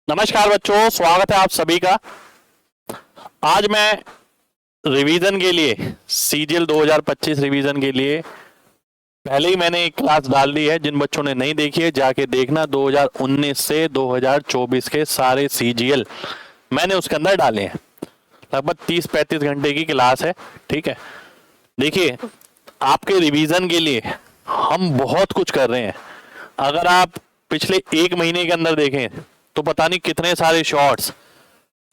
नमस्कार बच्चों, स्वागत है आप सभी का। आज मैं रिवीजन के लिए सीजीएल 2025 रिवीजन के लिए पहले ही मैंने एक क्लास डाल दी है। जिन बच्चों ने नहीं देखी है जाके देखना। 2019 से 2024 के सारे सीजीएल मैंने उसके अंदर डाले हैं। लगभग 30-35 घंटे की क्लास है। ठीक है, देखिए आपके रिवीजन के लिए हम बहुत कुछ कर रहे हैं। अगर आप पिछले एक महीने के अंदर देखें तो पता नहीं कितने सारे शॉर्ट्स,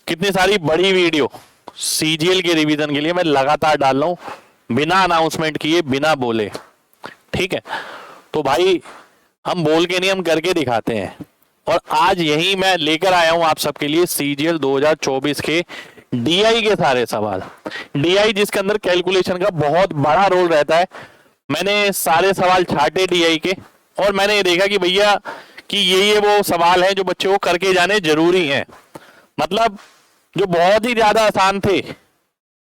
कितनी सारी बड़ी वीडियो सीजीएल के रिवीजन के लिए मैं लगातार डाल रहा हूं, बिना अनाउंसमेंट किए, बिना बोले। ठीक है, तो भाई हम बोल के नहीं, हम करके दिखाते हैं। और आज यही मैं लेकर आया हूं आप सबके लिए सीजीएल 2024 के डीआई के सारे सवाल। डीआई जिसके अंदर कैलकुलेशन का बहुत बड़ा रोल रहता है। मैंने सारे सवाल छाटे डीआई के और मैंने ये देखा कि भैया कि ये वो सवाल हैं जो बच्चों को करके जाने जरूरी हैं। मतलब जो बहुत ही ज्यादा आसान थे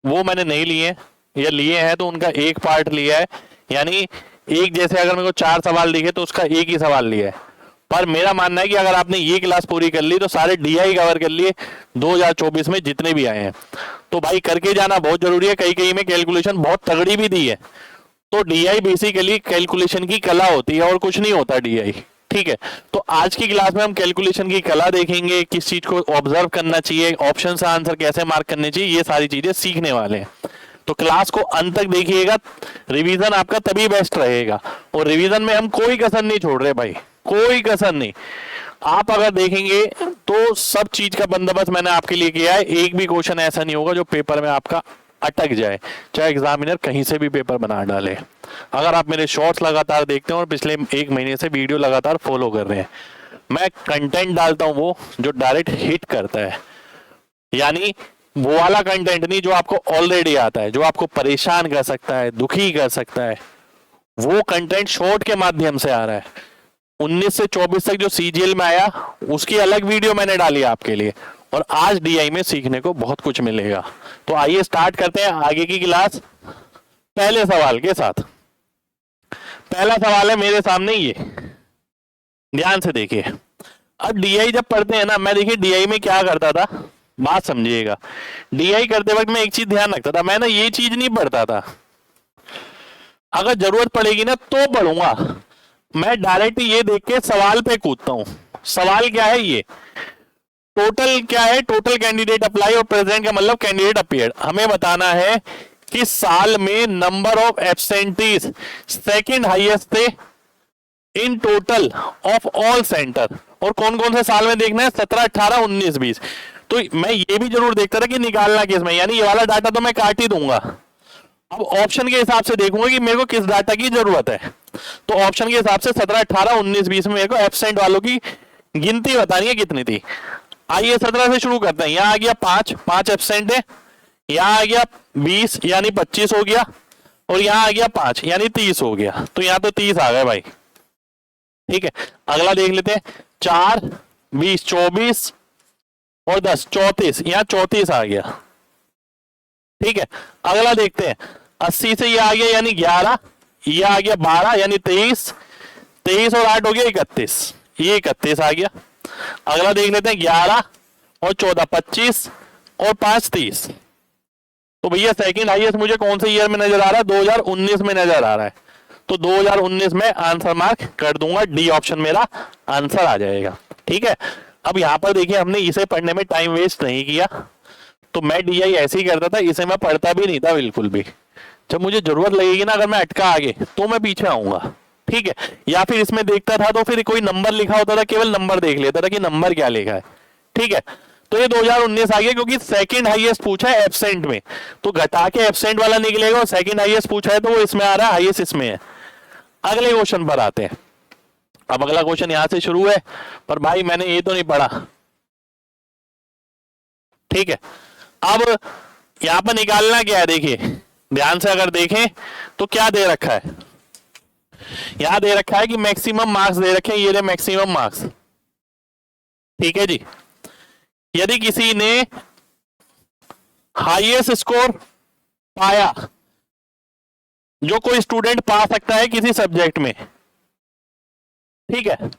वो मैंने नहीं लिए, या लिए हैं तो उनका एक पार्ट लिया है। यानी एक जैसे अगर मेरे को 4 सवाल दिखे तो उसका एक ही सवाल लिया है। पर मेरा मानना है कि अगर आपने ये क्लास पूरी कर ली तो सारे डीआई कवर कर लिए 2024 में जितने भी आए हैं। तो भाई करके जाना बहुत जरूरी है। कई कई में कैलकुलेशन बहुत तगड़ी भी दी है। तो डीआई बेसिकली कैलकुलेशन की कला होती है और कुछ नहीं होता डीआई। ठीक है, तो आज की क्लास में हम कैलकुलेशन की कला देखेंगे, किस चीज को ऑब्जर्व करना चाहिए, ऑप्शन से आंसर कैसे मार्क करने चाहिए, ये सारी चीजें सीखने वाले हैं। तो क्लास को अंत तक देखिएगा, रिवीजन आपका तभी बेस्ट रहेगा। और रिवीजन में हम कोई कसर नहीं छोड़ रहे भाई, कोई कसर नहीं। आप अगर देखेंगे तो सब चीज का बंदोबस्त मैंने आपके लिए किया है। एक भी क्वेश्चन ऐसा नहीं होगा जो पेपर में आपका अटक जाए, चाहे एग्जामिनर कहीं से भी पेपर बना डाले। अगर आप मेरे शॉर्ट्स लगातार देखते हैं और पिछले एक महीने से वीडियो लगातार फॉलो कर रहे हैं, मैं कंटेंट डालता हूं वो जो डायरेक्ट हिट करता है। यानी वो वाला कंटेंट नहीं जो आपको ऑलरेडी आता है, जो आपको परेशान कर सकता है, दुखी कर सकता है। वो कंटेंट शॉर्ट के माध्यम से आ रहा है। 19 से 24 तक जो सीजीएल में आया उसकी अलग वीडियो मैंने डाली आपके लिए। और आज डीआई में सीखने को बहुत कुछ मिलेगा। तो आइए स्टार्ट करते हैं आगे की क्लास पहले सवाल के साथ। पहला सवाल है मेरे सामने, ये ध्यान से देखिए। अब डीआई जब पढ़ते हैं ना, मैं देखिए डीआई में क्या करता था, बात समझिएगा। डीआई करते वक्त मैं एक चीज ध्यान रखता था, मैं ना ये चीज नहीं पढ़ता था। अगर जरूरत पड़ेगी ना तो पढ़ूंगा। मैं डायरेक्ट ये देख के सवाल पे कूदता हूं। सवाल क्या है, ये टोटल क्या है, टोटल कैंडिडेट अप्लाई और प्रेजेंट का मतलब कैंडिडेट अपीयर्ड। हमें बताना है कि साल में number of absentees second highest थे in total of all center. और कौन कौन से साल में देखना है, 17, 18, 19, 20। तो मैं ये भी जरूर देखता था कि निकालना किस में, यानी ये वाला डाटा तो मैं काट ही दूंगा। अब ऑप्शन के हिसाब से देखूंगा कि मेरे को किस डाटा की जरूरत है। तो ऑप्शन के हिसाब से 17, 18, 19, 20 में मेरे को एब्सेंट वालों की गिनती बतानी है कितनी थी। आइए 17 से शुरू करते हैं। यहां आ गया 5 एब्सेंट है। यहां आ गया 20 यानी 25 हो गया। और यहां आ गया 5 यानी 30 हो गया। तो यहां तो 30 आ गए भाई। ठीक है, अगला देख लेते हैं। 4, 20, 24 और 10, 34। यहां 34 आ गया। ठीक है, अगला देखते हैं। 80 से ये आ गया यानी 11, ये आ गया 12 यानी 23, 23 और 8 हो गया 31, ये 31 आ गया। अगला देख लेते हैं। 11 और 14, 25 और 5, 30। तो भैया सेकंड हाईएस्ट मुझे कौन से ईयर में नजर आ रहा है, 2019 में नजर आ रहा है। तो 2019 में आंसर मार्क कर दूंगा, डी ऑप्शन मेरा आंसर आ जाएगा। ठीक है, अब यहां पर देखिए हमने इसे पढ़ने में टाइम वेस्ट नहीं किया। तो मैं डीआई ऐसे ही करता था, इसे मैं पढ़ता भी नहीं था बिल्कुल भी। जब मुझे जरूरत लगेगी ना, अगर मैं अटका आगे तो मैं पीछे आऊंगा। ठीक है, या फिर इसमें देखता था तो फिर कोई नंबर लिखा होता था, केवल नंबर देख लेता था कि नंबर क्या लिखा है। ठीक है, तो ये 2019 आ गया क्योंकि सेकंड हाईएस्ट पूछा है एब्सेंट में, तो घटा के एब्सेंट वाला निकलेगा। और सेकंड हाईएस्ट पूछा है तो वो इसमें आ रहा है, हाईएस्ट इसमें है। अगले क्वेश्चन पर आते हैं। अब अगला क्वेश्चन यहां से शुरू है, पर भाई मैंने ये तो नहीं पढ़ा। ठीक है, अब यहां पर निकालना क्या है, देखिए ध्यान से अगर देखें तो क्या दे रखा है। यहां दे रखा है कि मैक्सिमम मार्क्स दे रखे हैं, ये रहे मैक्सिमम मार्क्स। ठीक है जी, यदि किसी ने हाईएस्ट स्कोर पाया जो कोई स्टूडेंट पा सकता है किसी सब्जेक्ट में, ठीक है,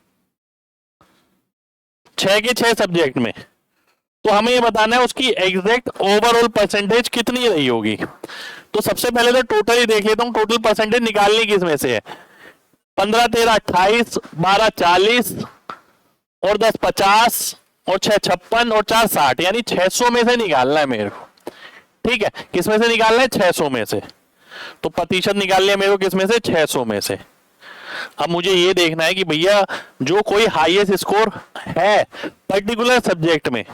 6 के 6 सब्जेक्ट में, तो हमें ये बताना है उसकी एग्जैक्ट ओवरऑल परसेंटेज कितनी रही होगी। तो सबसे पहले तो टोटल ही देख लेता हूं, टोटल परसेंटेज निकालनी किस में से है। 15 13 28, 12 40 और 10 50 और 6 56 और 4 60, यानी 600 में से निकालना है मेरे को। ठीक है, किस में से निकालना है, 600 में से। तो प्रतिशत निकाल लिया मेरे को किस में से, 600 में से। अब मुझे ये देखना है कि भैया जो कोई हाईएस्ट स्कोर है पर्टिकुलर सब्जेक्ट में,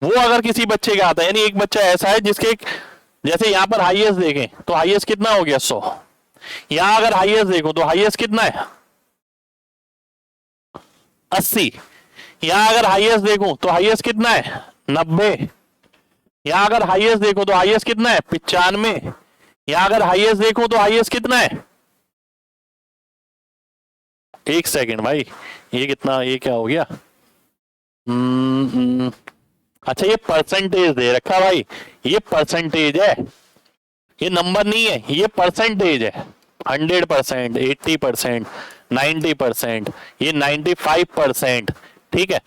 वो अगर किसी बच्चे का आता है, यानी एक बच्चा ऐसा है जिसके, जैसे यहां पर हाईएस्ट देखें तो हाईएस्ट कितना हो गया 100, यहां अगर हाईएस्ट देखो तो हाईएस्ट कितना है 80, यहां अगर हाईएस्ट देखो तो हाईएस्ट कितना है 90, यहां अगर हाईएस्ट देखो तो हाईएस्ट कितना है 95, यहां अगर हाईएस्ट देखो तो हाईएस्ट कितना है, एक सेकेंड भाई, ये कितना, ये क्या हो गया, अच्छा ये परसेंटेज दे रखा भाई, ये परसेंटेज है, ये नंबर नहीं है, ये परसेंटेज है। 100%, 80%, 90%, ये 95%, ठीक है,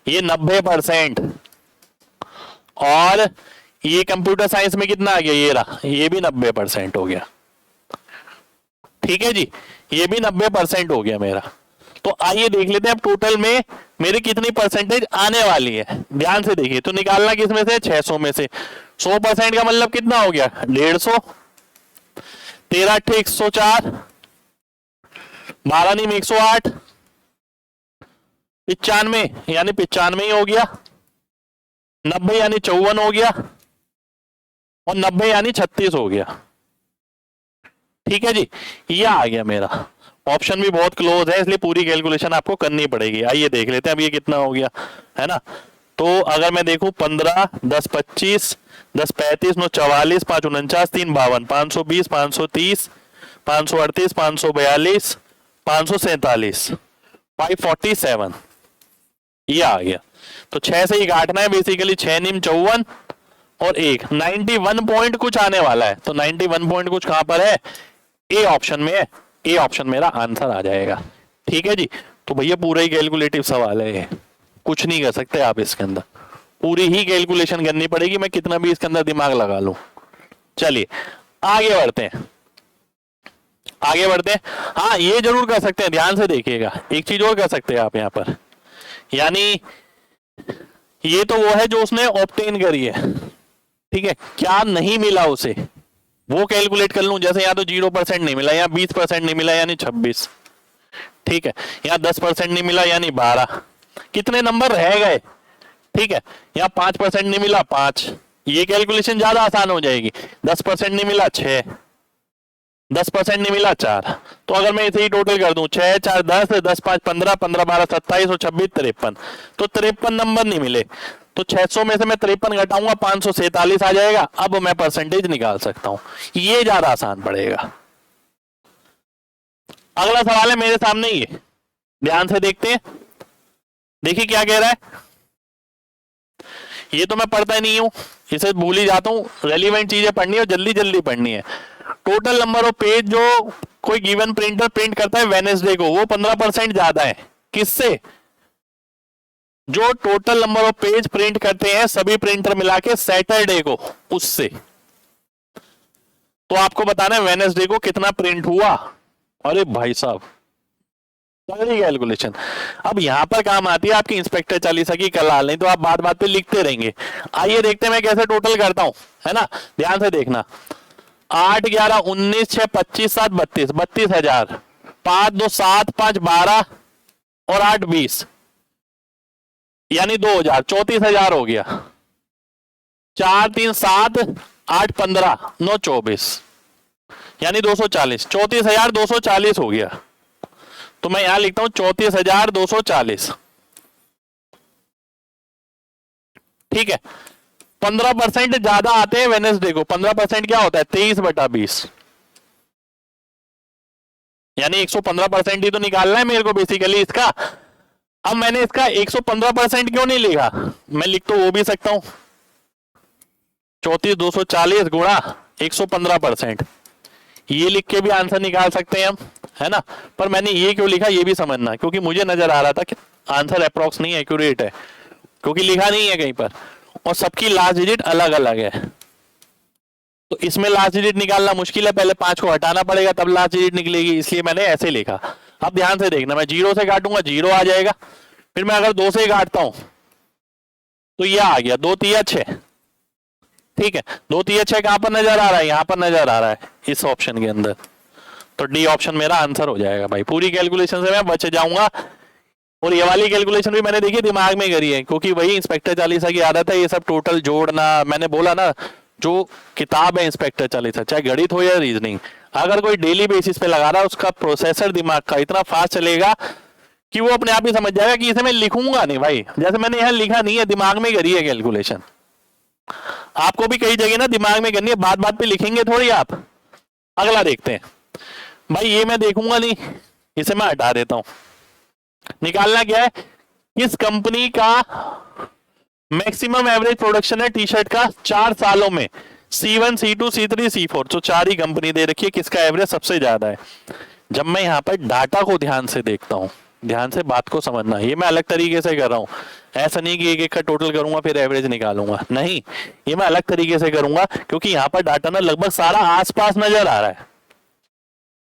ये 90%, और ये कंप्यूटर साइंस में कितना आ गया, ये रहा, ये भी 90% हो गया। ठीक है जी, ये भी 90% हो गया मेरा। तो आइए देख लेते हैं अब टोटल में मेरी कितनी परसेंटेज आने वाली है। ध्यान से देखिए, तो निकालना किस में से, 600 में से। 100% का मतलब कितना हो गया 150, 13 8 104, 12 नीम 108, 95 यानी 95 ही हो गया, 90 यानी 54 हो गया, और 90 यानी 36 हो गया। ठीक है जी, ये आ गया मेरा। ऑप्शन भी बहुत क्लोज है, इसलिए पूरी कैलकुलेशन आपको करनी पड़ेगी। आइए देख लेते हैं अब ये कितना हो गया, है ना। तो अगर मैं देखूं 15 10 25 10 35 9 44 5 49 3 52 520 530 538 542 547 547, ये आ गया। तो 6 से ही काटना है बेसिकली, 6 नीम 54 और 1 91 पॉइंट कुछ आने वाला है। तो 91 पॉइंट कुछ कहां पर है, ए ऑप्शन में है। ए ऑप्शन मेरा आंसर आ जाएगा। ठीक है जी, तो भैया पूरा ही कैलकुलेटिव सवाल है ये, कुछ नहीं कर सकते आप इसके अंदर, पूरी ही कैलकुलेशन करनी पड़ेगी, मैं कितना भी इसके अंदर दिमाग लगा लूं। चलिए आगे बढ़ते हैं, आगे बढ़ते हैं। हाँ ये जरूर कर सकते हैं, ध्यान से देखिएगा, एक चीज और कर सकते हैं आप यहाँ पर, यानी ये तो वो है जो उसने ऑब्टेन करी है, ठीक है, क्या नहीं मिला उसे वो कैलकुलेट कर लूं। जैसे यहाँ तो 0% नहीं मिला, यहाँ 20% नहीं मिला यानी 26, ठीक है, यहाँ 10% नहीं मिला यानी 12, कितने नंबर रह गए, ठीक है, यहाँ 5% नहीं मिला 5, ये कैलकुलेशन ज्यादा आसान हो जाएगी। 10% नहीं मिला 6, 10% नहीं मिला 4, तो अगर मैं इसे ही टोटल कर दूं 6 4 10 10 5 15 15 12 27 और 26 53, तो 53 नंबर नहीं मिले। तो 600 में से मैं 53 घटाऊंगा 547 आ जाएगा। अब मैं परसेंटेज निकाल सकता हूं, ये ज्यादा आसान पड़ेगा। अगला सवाल है मेरे सामने, ये ध्यान से देखते हैं, देखिए क्या कह रहा है। ये तो मैं पढ़ता ही नहीं हूं, इसे भूल ही जाता हूं, रेलिवेंट चीजें पढ़नी है और जल्दी जल्दी पढ़नी है। टोटल नंबर ऑफ पेज जो कोई गिवन प्रिंटर प्रिंट करता है वेडनेसडे को, वो 15% ज्यादा है। किससे, जो total number of page print करते हैं सभी प्रिंटर मिला के सैटरडे को, उससे। तो आपको बताना है वेडनेसडे को कितना प्रिंट हुआ। अरे भाई साहब, सारी कैलकुलेशन अब यहां पर काम आती है आपकी इंस्पेक्टर चालीसा की कलाल, नहीं तो आप बात बात पे लिखते रहेंगे। आइए देखते हैं मैं कैसे टोटल करता हूं, है ना, ध्यान से देखना। 8 11 19 6 25 7 32 32,000, 5 2 7 5 12 और 8 20 यानी 2000, 34,000 हो गया। 4 3 7 8 15 9 24 यानी 240, 34,240 हो गया। तो मैं यहां लिखता हूं 34,240, ठीक है। 15% ज्यादा आते हैं वेडनेसडे को। 15% क्या होता है 23/20, यानी 115% ही तो निकालना है मेरे को बेसिकली इसका। अब मैंने इसका 115% क्यों नहीं लिखा, मैं लिख तो वो भी सकता हूं 34,240 गुणा 115%, ये लिख के भी आंसर निकाल सकते हैं हम, है ना। पर मैंने ये क्यों लिखा ये भी समझना, क्योंकि मुझे नजर आ रहा था कि आंसर अप्रोक्स नहीं एक्यूरेट है, क्योंकि लिखा नहीं है कहीं पर और सबकी लास्ट डिजिट अलग अलग है। तो इसमें लास्ट डिजिट निकालना मुश्किल है, पहले 5 को हटाना पड़ेगा तब लास्ट डिजिट निकलेगी, इसलिए मैंने ऐसे लिखा। अब ध्यान से देखना, मैं 0 से काटूंगा 0 आ जाएगा, फिर मैं अगर 2 से काटता हूं तो ये आ गया 2 तिया 6। ठीक है, 2 तिया 6 कहां पर नजर आ रहा है, यहां पर नजर आ रहा है इस ऑप्शन के अंदर। तो डी ऑप्शन मेरा आंसर हो जाएगा भाई। पूरी कैलकुलेशन से मैं बच जाऊंगा, और ये वाली कैलकुलेशन भी मैंने देखी दिमाग में करी है, क्योंकि वही इंस्पेक्टर चालीसा की आदत है, ये सब टोटल जोड़ना। मैंने बोला ना, जो किताब है इंस्पेक्टर चालीसा, चाहे गणित हो या रीजनिंग, अगर कोई डेली बेसिस पे लगा रहा है, उसका प्रोसेसर दिमाग का इतना फास्ट चलेगा कि वो अपने आप ही समझ जाएगा कि इसे मैं लिखूंगा नहीं भाई। जैसे मैंने यहाँ लिखा नहीं है, दिमाग में करी है कैलकुलेशन। आपको भी कई जगह ना दिमाग में करनी है, बात बात पे लिखेंगे थोड़ी आप। अगला देखते हैं भाई, ये मैं देखूंगा नहीं, इसे मैं हटा देता हूं। निकालना क्या है, किस कंपनी का मैक्सिमम एवरेज प्रोडक्शन है टी शर्ट का 4 सालों में। C1, C2, C3, C4, तो 4 ही कंपनी दे रखी है, किसका एवरेज सबसे ज्यादा है। जब मैं यहाँ पर डाटा को ध्यान से देखता हूँ, ध्यान से बात को समझना, ये मैं अलग तरीके से कर रहा हूँ, ऐसा नहीं कि एक एक का टोटल करूंगा फिर एवरेज निकालूंगा, नहीं, ये मैं अलग तरीके से करूंगा, क्योंकि यहाँ पर डाटा ना लगभग सारा आसपास नजर आ रहा है।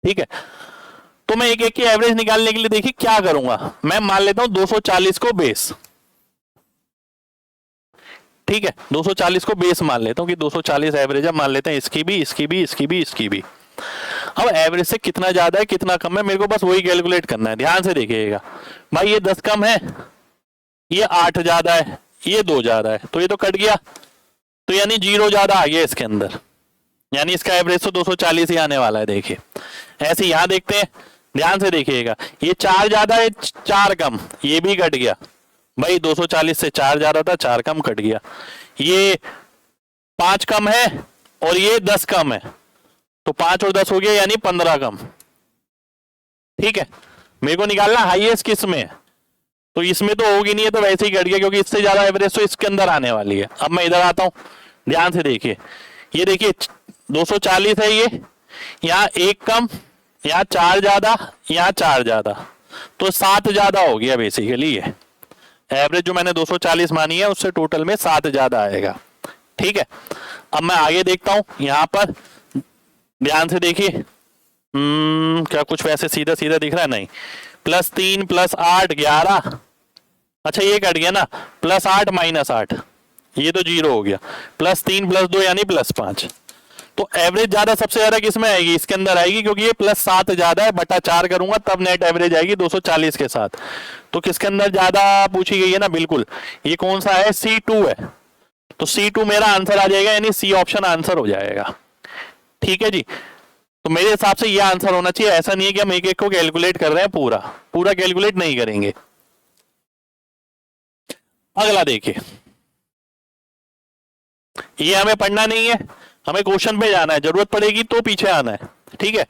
ठीक है, तो मैं एक एक की एवरेज निकालने के लिए देखिए क्या करूंगा, मैं मान लेता हूं 240 को बेस। ठीक है, 240 को बेस मान लेता हूं कि 240 एवरेज है, मान लेते हैं इसकी भी, इसकी भी, इसकी भी, इसकी भी। अब एवरेज से कितना ज्यादा है कितना कम है, मेरे को बस वही कैलकुलेट करना है। ध्यान से देखिएगा भाई, ये 10 कम है, ये 8 ज्यादा है, ये 2 ज्यादा है, तो ये तो कट गया, तो यानी 0 ज्यादा आ गया इसके अंदर, यानी इसका एवरेज तो 240 ही आने वाला है। देखिए ऐसे यहां देखते हैं, ध्यान से देखिएगा, ये 4 ज्यादा है 4 कम, ये भी कट गया भाई, 240 से 4 ज्यादा था 4 कम कट गया, ये 5 कम है और ये 10 कम है, तो 5 और 10 हो गया यानी 15 कम। ठीक है, मेरे को निकालना हाईएस्ट किस में है, तो इसमें तो होगी नहीं है, तो वैसे ही कट गया, क्योंकि इससे ज्यादा एवरेज तो इसके अंदर आने वाली है। अब मैं इधर आता हूं, ध्यान से देखिए, ये देखिए 240 है, ये यहाँ 1 कम, यहाँ 4 ज्यादा, यहाँ 4 ज्यादा, तो 7 ज्यादा हो गया बेसिकली। ये एवरेज जो मैंने 240 मानी है उससे टोटल में 7 ज्यादा आएगा। ठीक है, अब मैं आगे देखता हूं, यहां पर ध्यान से देखिए, क्या कुछ वैसे सीधा सीधा दिख रहा है, नहीं, +3 +8 11, अच्छा ये कट गया ना, +8 -8, ये तो 0 हो गया, +3 +2 यानी +5। तो एवरेज ज्यादा सबसे ज्यादा किसमें आएगी, इसके अंदर आएगी, क्योंकि ये +7 ज्यादा है, बटा 4 करूंगा तब नेट एवरेज आएगी 240 के साथ। तो किसके अंदर ज्यादा पूछी गई है ना, बिल्कुल ये कौन सा है, C2 है, तो C2 मेरा आंसर आ जाएगा, यानी सी ऑप्शन आंसर हो जाएगा। ठीक है जी, तो मेरे हिसाब से ये आंसर होना चाहिए, ऐसा नहीं है कि हम एक एक को कैलकुलेट कर रहे हैं, पूरा पूरा कैलकुलेट नहीं करेंगे। अगला देखिए, ये हमें पढ़ना नहीं है, हमें क्वेश्चन पे जाना है, जरूरत पड़ेगी तो पीछे आना है। ठीक है,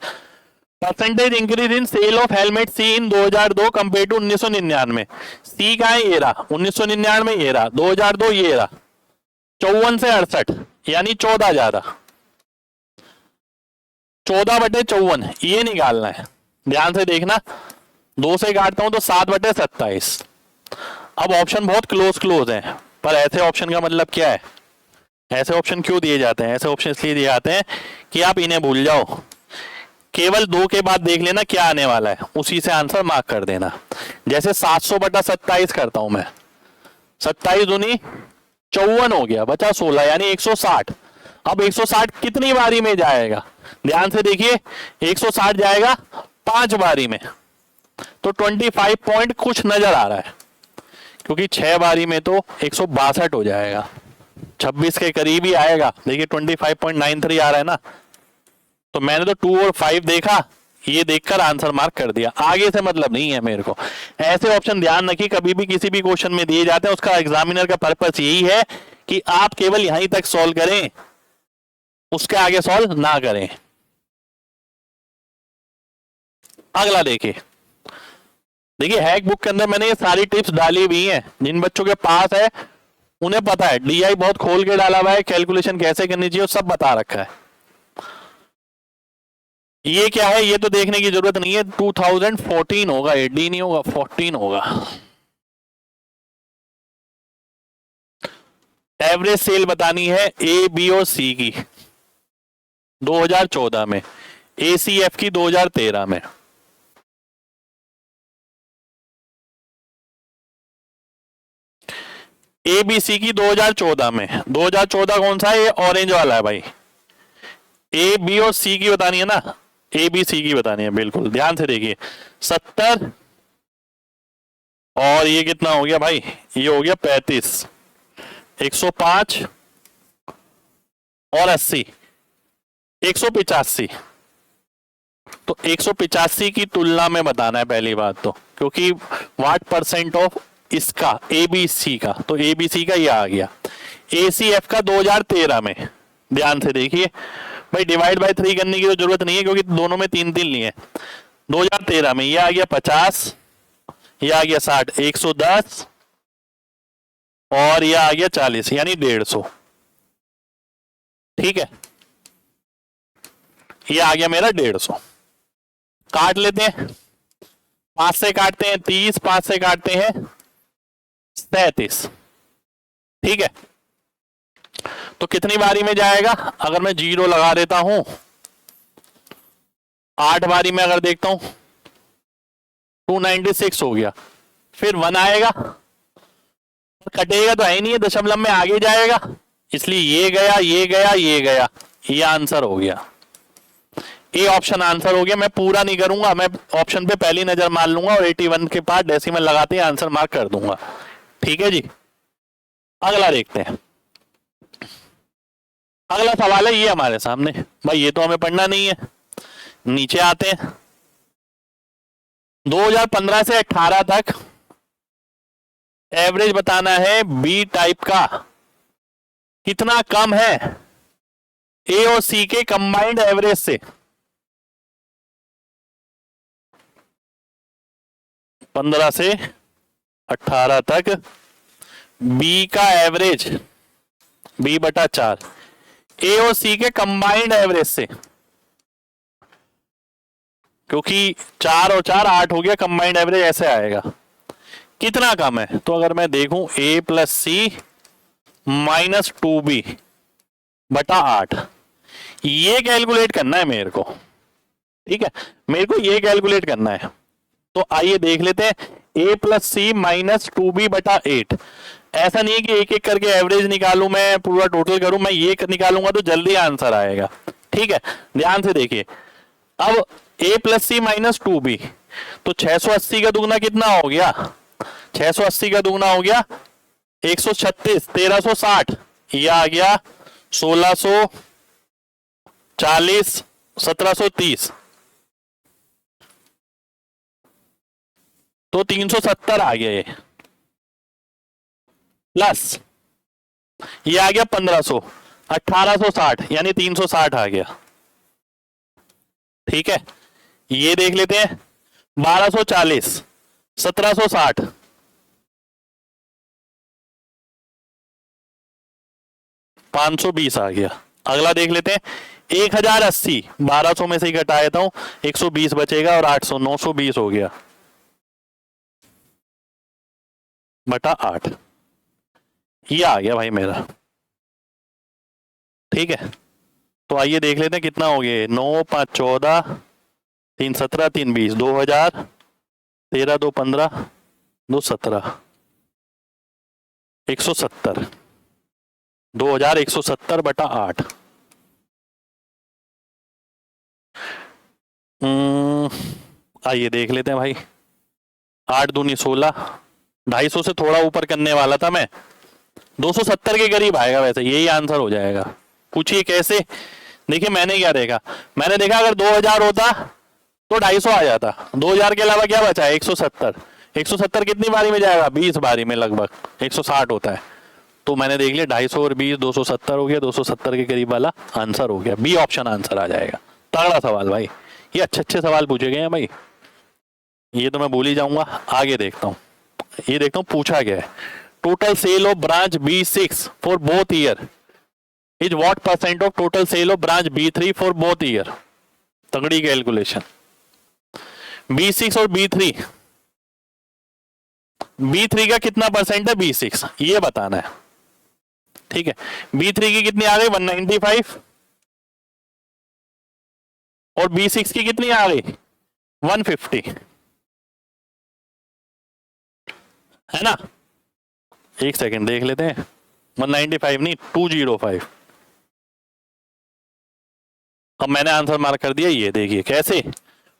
percentage increase in sale of helmet C in 2002 compare to 1999। C का है ये रहा, 1999 ये रहा, 2002 ये रहा, 54 से 68 यानी 14 ज्यादा, 14/54 ये निकालना है। ध्यान से देखना, 2 से काटता हूं तो 7/27। अब ऑप्शन बहुत क्लोज क्लोज है, पर ऐसे ऑप्शन का मतलब क्या है, ऐसे ऑप्शन क्यों दिए जाते हैं, ऐसे ऑप्शन इसलिए दिए जाते हैं कि आप इन्हें भूल जाओ, केवल 2 के बाद देख लेना क्या आने वाला है, उसी से आंसर मार्क कर देना। जैसे 700/27 करता हूं मैं, 27 दूनी 54 हो गया, बचा 16 यानी 160। अब 160 कितनी बारी में जाएगा, ध्यान से देखिए, 160 जाएगा 5 बारी में, तो 25 पॉइंट कुछ नजर आ रहा है, क्योंकि 6 बारी में तो 162 हो जाएगा, 26 के करीब ही आएगा। देखिए 25.93 आ रहा है ना, तो मैंने तो 2 और 5 देखा, ये देखकर आंसर मार्क कर दिया, आगे से मतलब नहीं है मेरे को। ऐसे ऑप्शन ध्यान रखिए, कभी भी किसी भी क्वेश्चन में दिए जाते हैं, उसका एग्जामिनर का पर्पस यही है कि आप केवल यहीं तक सॉल्व करें, उसके आगे सॉल्व ना करें। अगला देखिए, देखिए हैक बुक के अंदर मैंने ये सारी टिप्स डाली हुई हैं, जिन बच्चों के पास है उन्हें पता है, डीआई बहुत खोल के डाला हुआ है, कैलकुलेशन कैसे करनी चाहिए सब बता रखा है। ये क्या है ये तो देखने की जरूरत नहीं है, 2014 होगा, 18 नहीं होगा, 14 होगा। एवरेज सेल बतानी है ए बी और सी की 2014 में, ए सी एफ की 2013 में। ए बी सी की 2014 में, 2014 कौन सा है, ये ऑरेंज वाला है भाई। ए बी और सी की बतानी है ना, ए बी सी की बतानी है, बिल्कुल ध्यान से देखिए। 70 और ये कितना हो गया भाई, ये हो गया 35, 105 और 80, 185। तो 185 की तुलना में बताना है पहली बात तो, क्योंकि व्हाट परसेंट ऑफ इसका एबीसी का, तो एबीसी का ये आ गया। एसीएफ का 2013 में, ध्यान से देखिए भाई, डिवाइड बाय 3 करने की तो जरूरत नहीं है क्योंकि दोनों में 3 लिए। 2013 में ये आ गया 50, ये आ गया 60, 110 और ये आ गया 40, यानी 150। ठीक है, ये आ गया मेरा 150। काट लेते हैं, 5 से काटते हैं 30, 5 से काटते हैं 37। ठीक है, तो कितनी बारी में जाएगा, अगर मैं 0 लगा देता हूं, 8 बारी में अगर देखता हूं 296 हो गया, फिर 1 आएगा, कटेगा तो है ही नहीं है, दशमलव में आगे जाएगा, इसलिए ये गया, ये गया, ये गया, ये आंसर हो गया। ए ऑप्शन आंसर हो गया। मैं पूरा नहीं करूंगा, मैं ऑप्शन पे पहली नजर मार लूंगा और 81 के पास डेसिमल लगाते ही आंसर मार्क कर दूंगा। ठीक है जी, अगला देखते हैं। अगला सवाल है ये हमारे सामने, भाई ये तो हमें पढ़ना नहीं है, नीचे आते हैं। 2015 से 18 तक एवरेज बताना है बी टाइप का कितना कम है ए और सी के कंबाइंड एवरेज से। 15 से 18 तक बी का एवरेज, बी बटा 4 ए और सी के कंबाइंड एवरेज से, क्योंकि 4 और 4 8 हो गया, कंबाइंड एवरेज ऐसे आएगा, कितना कम है। तो अगर मैं देखूं ए प्लस सी माइनस 2b बटा 8, ये कैलकुलेट करना है मेरे को। ठीक है, मेरे को ये कैलकुलेट करना है, तो आइए देख लेते हैं। ए प्लस सी माइनस 2b बटा 8, ऐसा नहीं है कि एक एक करके एवरेज निकालूं, मैं पूरा टोटल करूं, मैं ये निकालूंगा तो जल्दी आंसर आएगा। ठीक है, ध्यान से देखिए। अब a plus C minus 2b, तो 680 का दुगना कितना हो गया, 680 का दुगना हो गया 136, 1360, ये आ गया 1640, 1730, तो 370 आ गया ये, प्लस ये आ गया 1500, 1860, यानी 360 आ गया। ठीक है, ये देख लेते हैं 1240, 1760, 520 आ गया। अगला देख लेते हैं 1080, 1200 में से ही घटा देता हूं, 120 बचेगा और 800, 920 हो गया बटा 8, ये आ गया भाई मेरा। ठीक है, तो आइए देख लेते हैं कितना हो गया, 9 5 14, 3 17, 3 20, 2000, 13 2 15, 2 17, 170, 2170 बटा 8। आइए देख लेते हैं भाई, 8 दूनी 16, 250 से थोड़ा ऊपर करने वाला था मैं, 270 के करीब आएगा, वैसे यही आंसर हो जाएगा। पूछिए कैसे, देखिए मैंने क्या देखा, मैंने देखा अगर 2000 होता तो 250 आ जाता, 2000 के अलावा क्या बचा है 170, 170 कितनी बारी में जाएगा, 20 बारी में, लगभग 160 होता है, तो मैंने देख लिया 250 और 20, 270 हो गया, 270 के करीब वाला आंसर हो गया, बी ऑप्शन आंसर आ जाएगा। तगड़ा सवाल भाई, ये अच्छे अच्छे सवाल पूछे गए हैं भाई, ये तो मैं भूल ही जाऊंगा। आगे देखता हूँ, ये देखता हूँ पूछा गया है, total sale of branch B6 for both year is what percent of total sale of branch B3 for both year. तगड़ी कैलकुलेशन। B6 और B3, B3 का कितना परसेंट है B6 ये बताना है, ठीक है। B3 की कितनी आ गई 195 और B6 की कितनी आ गई 150, है ना। एक सेकंड देख लेते हैं, 195 नहीं 205। अब मैंने आंसर मार्क कर दिया, ये देखिए कैसे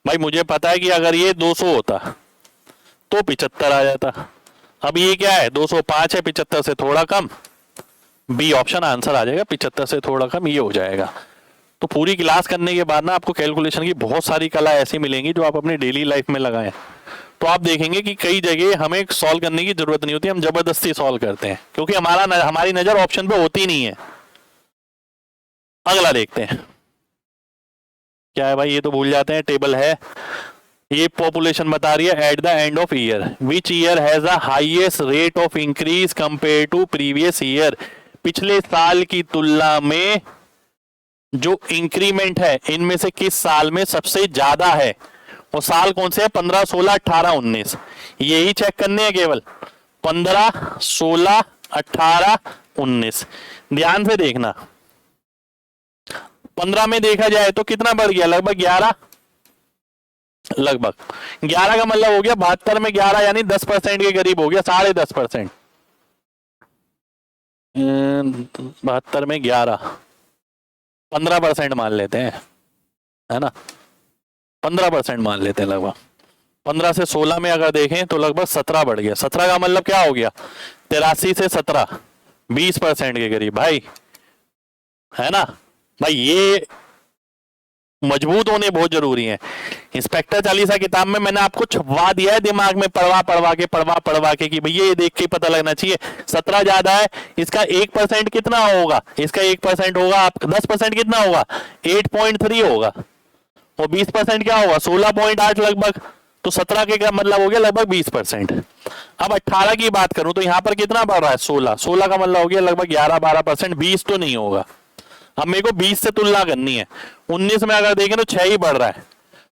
भाई, मुझे पता है कि अगर ये 200 होता तो 75 आ जाता। अब ये क्या है 205 है, 75 से थोड़ा कम, बी ऑप्शन आंसर आ जाएगा, 75 से थोड़ा कम ये हो जाएगा। तो पूरी क्लास करने के बाद ना आपको कैलकुलेशन की बहुत सारी कला ऐसी मिलेंगी जो आप अपनी डेली लाइफ में लगाएं, तो आप देखेंगे कि कई जगह हमें सॉल्व करने की जरूरत नहीं होती, हम जबरदस्ती सॉल्व करते हैं क्योंकि हमारी नजर ऑप्शन पे होती नहीं है। अगला देखते हैं क्या है भाई, ये तो भूल जाते हैं, टेबल है। ये पॉपुलेशन बता रही है at the end of year which year has a highest rate of increase compare to previous year. पिछले साल की तुलना में जो इंक्रीमेंट है इनमें से किस साल में सबसे ज्यादा है, और साल कौन से है 15, 16, 18, 19, यही चेक करने हैं केवल 15, 16, 18, 19। ध्यान से देखना, 15 में देखा जाए तो कितना बढ़ गया लगभग 11, लगभग 11 का मतलब हो गया 72 में 11 यानी 10% के करीब हो गया, 10.5%। 72 में 11 15% मान लेते हैं, है ना, 15% मान लेते हैं लगभग। 15 से 16 में अगर देखें तो लगभग 17 बढ़ गया। 17 का मतलब क्या हो गया 83 से 17 20% के करीब भाई, है ना भाई। ये मजबूत होने बहुत जरूरी है। इंस्पेक्टर चालीसा किताब में मैंने आपको छपवा दिया है दिमाग में, पढ़वा के कि भैया ये देख के पता लगना चाहिए 17 ज्यादा है, इसका 1% कितना होगा, इसका 1% होगा आप 10% कितना होगा 8.3 होगा, और 20% क्या होगा 16.8 लगभग, तो 17 के का मतलब हो गया लगभग 20%। अब 18 की बात करूं तो यहां पर कितना बढ़ रहा है 16, 16 का मतलब हो गया लगभग 11-12%, 20 तो नहीं होगा। अब मेरे को 20 से तुलना करनी है, 19 में अगर देखें तो 6 ही बढ़ रहा है,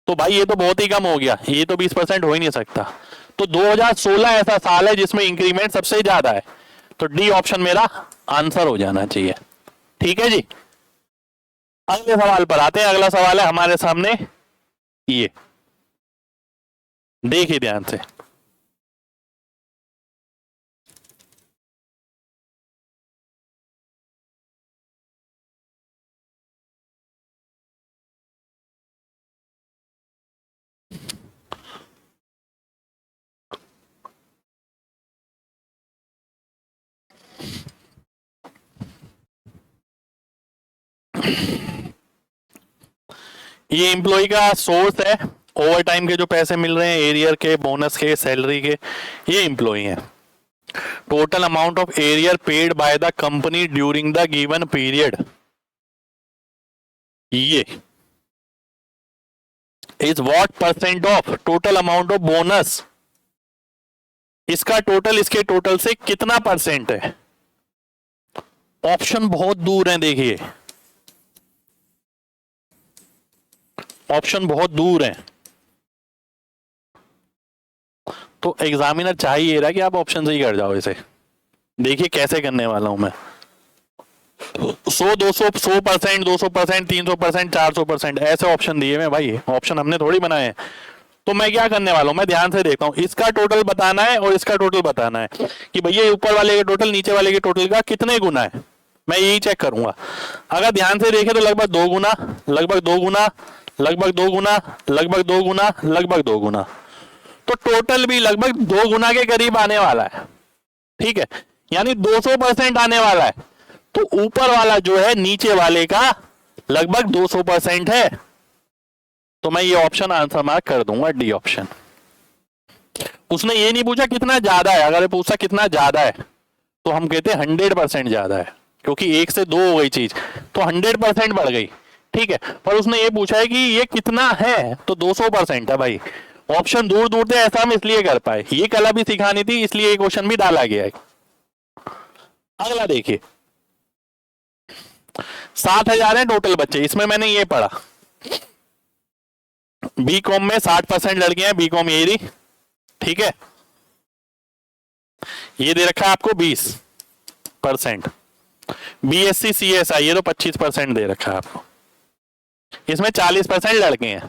तो भाई ये तो बहुत ही कम हो गया, ये तो 20% हो ही नहीं सकता। तो 2016 ऐसा साल है जिसमें इंक्रीमेंट सबसे ज्यादा है, तो डी ऑप्शन मेरा आंसर हो जाना चाहिए। ठीक है जी, अगले सवाल पर आते हैं। अगला सवाल है हमारे सामने, ये देखिए ध्यान से। ये एम्प्लॉय का सोर्स है, ओवर टाइम के जो पैसे मिल रहे हैं, एरियर के, बोनस के, सैलरी के, ये एम्प्लॉय हैं। Total amount of arrear paid by the company during the given period, ये is what percent of total amount of bonus, इसका टोटल इसके टोटल से कितना परसेंट है। ऑप्शन बहुत दूर है, देखिए ऑप्शन बहुत दूर है, तो एग्जामिनर चाहिए रहा कि आप ऑप्शन से ही कर जाओ इसे। देखिए कैसे करने वाला हूं मैं, 100, 200, 100%, 200%, 300%, 400%, ऐसे ऑप्शन दिए मैं भाई, ऑप्शन हमने थोड़ी बनाए हैं। तो मैं क्या करने वाला हूं, मैं ध्यान से देखता हूं, इसका टोटल बताना है और इसका टोटल बताना है कि भैया ऊपर वाले के टोटल नीचे वाले के टोटल का कितने गुना है, मैं यही चेक करूंगा। अगर ध्यान से देखें तो लगभग 2 गुना, लगभग 2 गुना, लगभग 2 गुना, लगभग 2 गुना, लगभग 2 गुना, तो टोटल भी लगभग 2 गुना के करीब आने वाला है। ठीक है, यानी 200% आने वाला है, तो ऊपर वाला जो है नीचे वाले का लगभग 200% है, तो मैं ये ऑप्शन आंसर मार्क कर दूंगा, डी ऑप्शन। उसने ये नहीं पूछा कितना ज्यादा है, अगर पूछा कितना ज्यादा है तो हम कहते हैं 100% ज्यादा है, क्योंकि 1 से 2 हो गई चीज तो 100% बढ़ गई। ठीक है, पर उसने ये पूछा है कि ये कितना है, तो 200% है भाई। ऑप्शन दूर दूर से ऐसा हम इसलिए कर पाए, ये कला भी सिखानी थी, इसलिए ये क्वेश्चन भी डाला गया है। अगला देखिए, 7,000 है टोटल बच्चे, इसमें मैंने ये पढ़ा बी कॉम में 60% लड़कियां हैं, बी कॉम यही रही, ठीक है। ये दे रखा है आपको 20%। बीएससी सीएसआई ये तो 25% दे रखा है आपको, इसमें 40% लड़के हैं।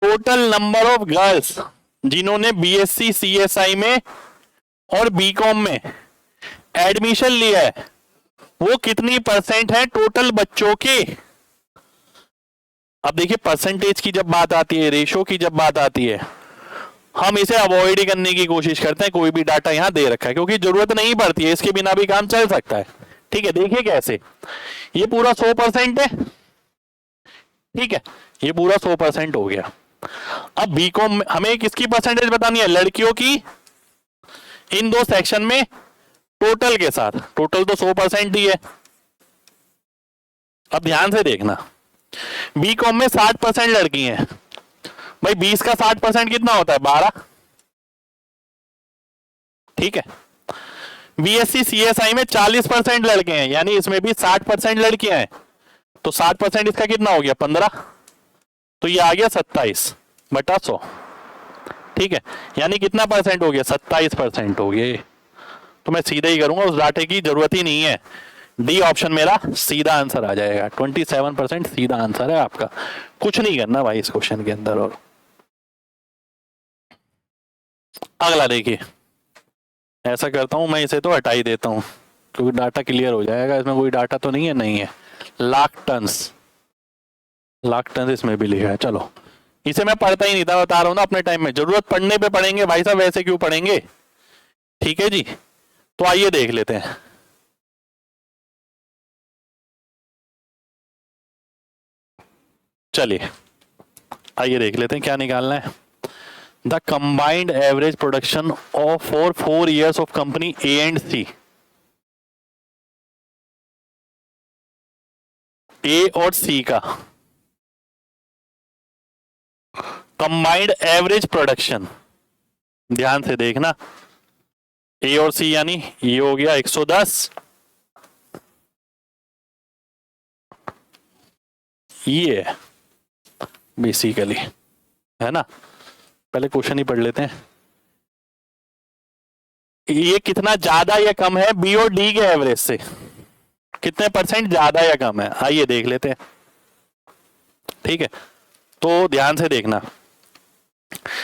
टोटल नंबर ऑफ गर्ल्स जिन्होंने बीएससी सीएसआई में और बीकॉम में एडमिशन लिया है वो कितनी परसेंट है टोटल बच्चों के। अब देखिए परसेंटेज की जब बात आती है, रेशो की जब बात आती है, हम इसे अवॉइड ही करने की कोशिश करते हैं। कोई भी डाटा यहां दे रखा है क्योंकि जरूरत नहीं पड़ती है, इसके बिना भी काम चल सकता है, ठीक है। देखिए कैसे, ये पूरा 100% है, ठीक है, ये पूरा 100% हो गया। अब बीकॉम हमें किसकी परसेंटेज बतानी है, लड़कियों की इन दो सेक्शन में टोटल के साथ। टोटल तो 100% ही है। अब ध्यान से देखना, बीकॉम में 60% लड़की हैं भाई, 20 का 60% कितना होता है, 12, ठीक है। बीएससी सीएसआई में 40% लड़के हैं, यानी इसमें भी 60% लड़कियां हैं, तो 60% इसका कितना हो गया, 15, तो ये आ गया 27/100, ठीक है। यानी कितना परसेंट हो गया, 27% हो गया। तो मैं सीधा ही करूंगा, उस डाटे की जरूरत ही नहीं है। डी ऑप्शन मेरा सीधा आंसर आ जाएगा, 27% सीधा आंसर है आपका। कुछ नहीं करना भाई इस क्वेश्चन के अंदर। और अगला देखिए, ऐसा करता हूं मैं, इसे तो हटा ही देता हूं क्योंकि डाटा क्लियर हो जाएगा। इसमें कोई डाटा तो नहीं है, नहीं है। लाख टन्स, लाख टन इसमें भी लिखा है। चलो इसे मैं पढ़ता ही नहीं था, बता रहा हूं ना, अपने टाइम में जरूरत पढ़ने पे पढ़ेंगे भाई साहब, वैसे क्यों पढ़ेंगे, ठीक है जी। तो आइए देख लेते हैं। चलिए आइए देख लेते हैं क्या निकालना है। The combined average production of for 4 years of company A and C, A और सी का कंबाइंड एवरेज प्रोडक्शन, ध्यान से देखना, ए और सी यानी ये हो गया 110, ये बेसिकली है ना। पहले क्वेश्चन ही पढ़ लेते हैं, ये कितना ज्यादा या कम है बी और डी के एवरेज से, कितने परसेंट ज्यादा या कम है, आइए देख लेते हैं, ठीक है। तो ध्यान से देखना,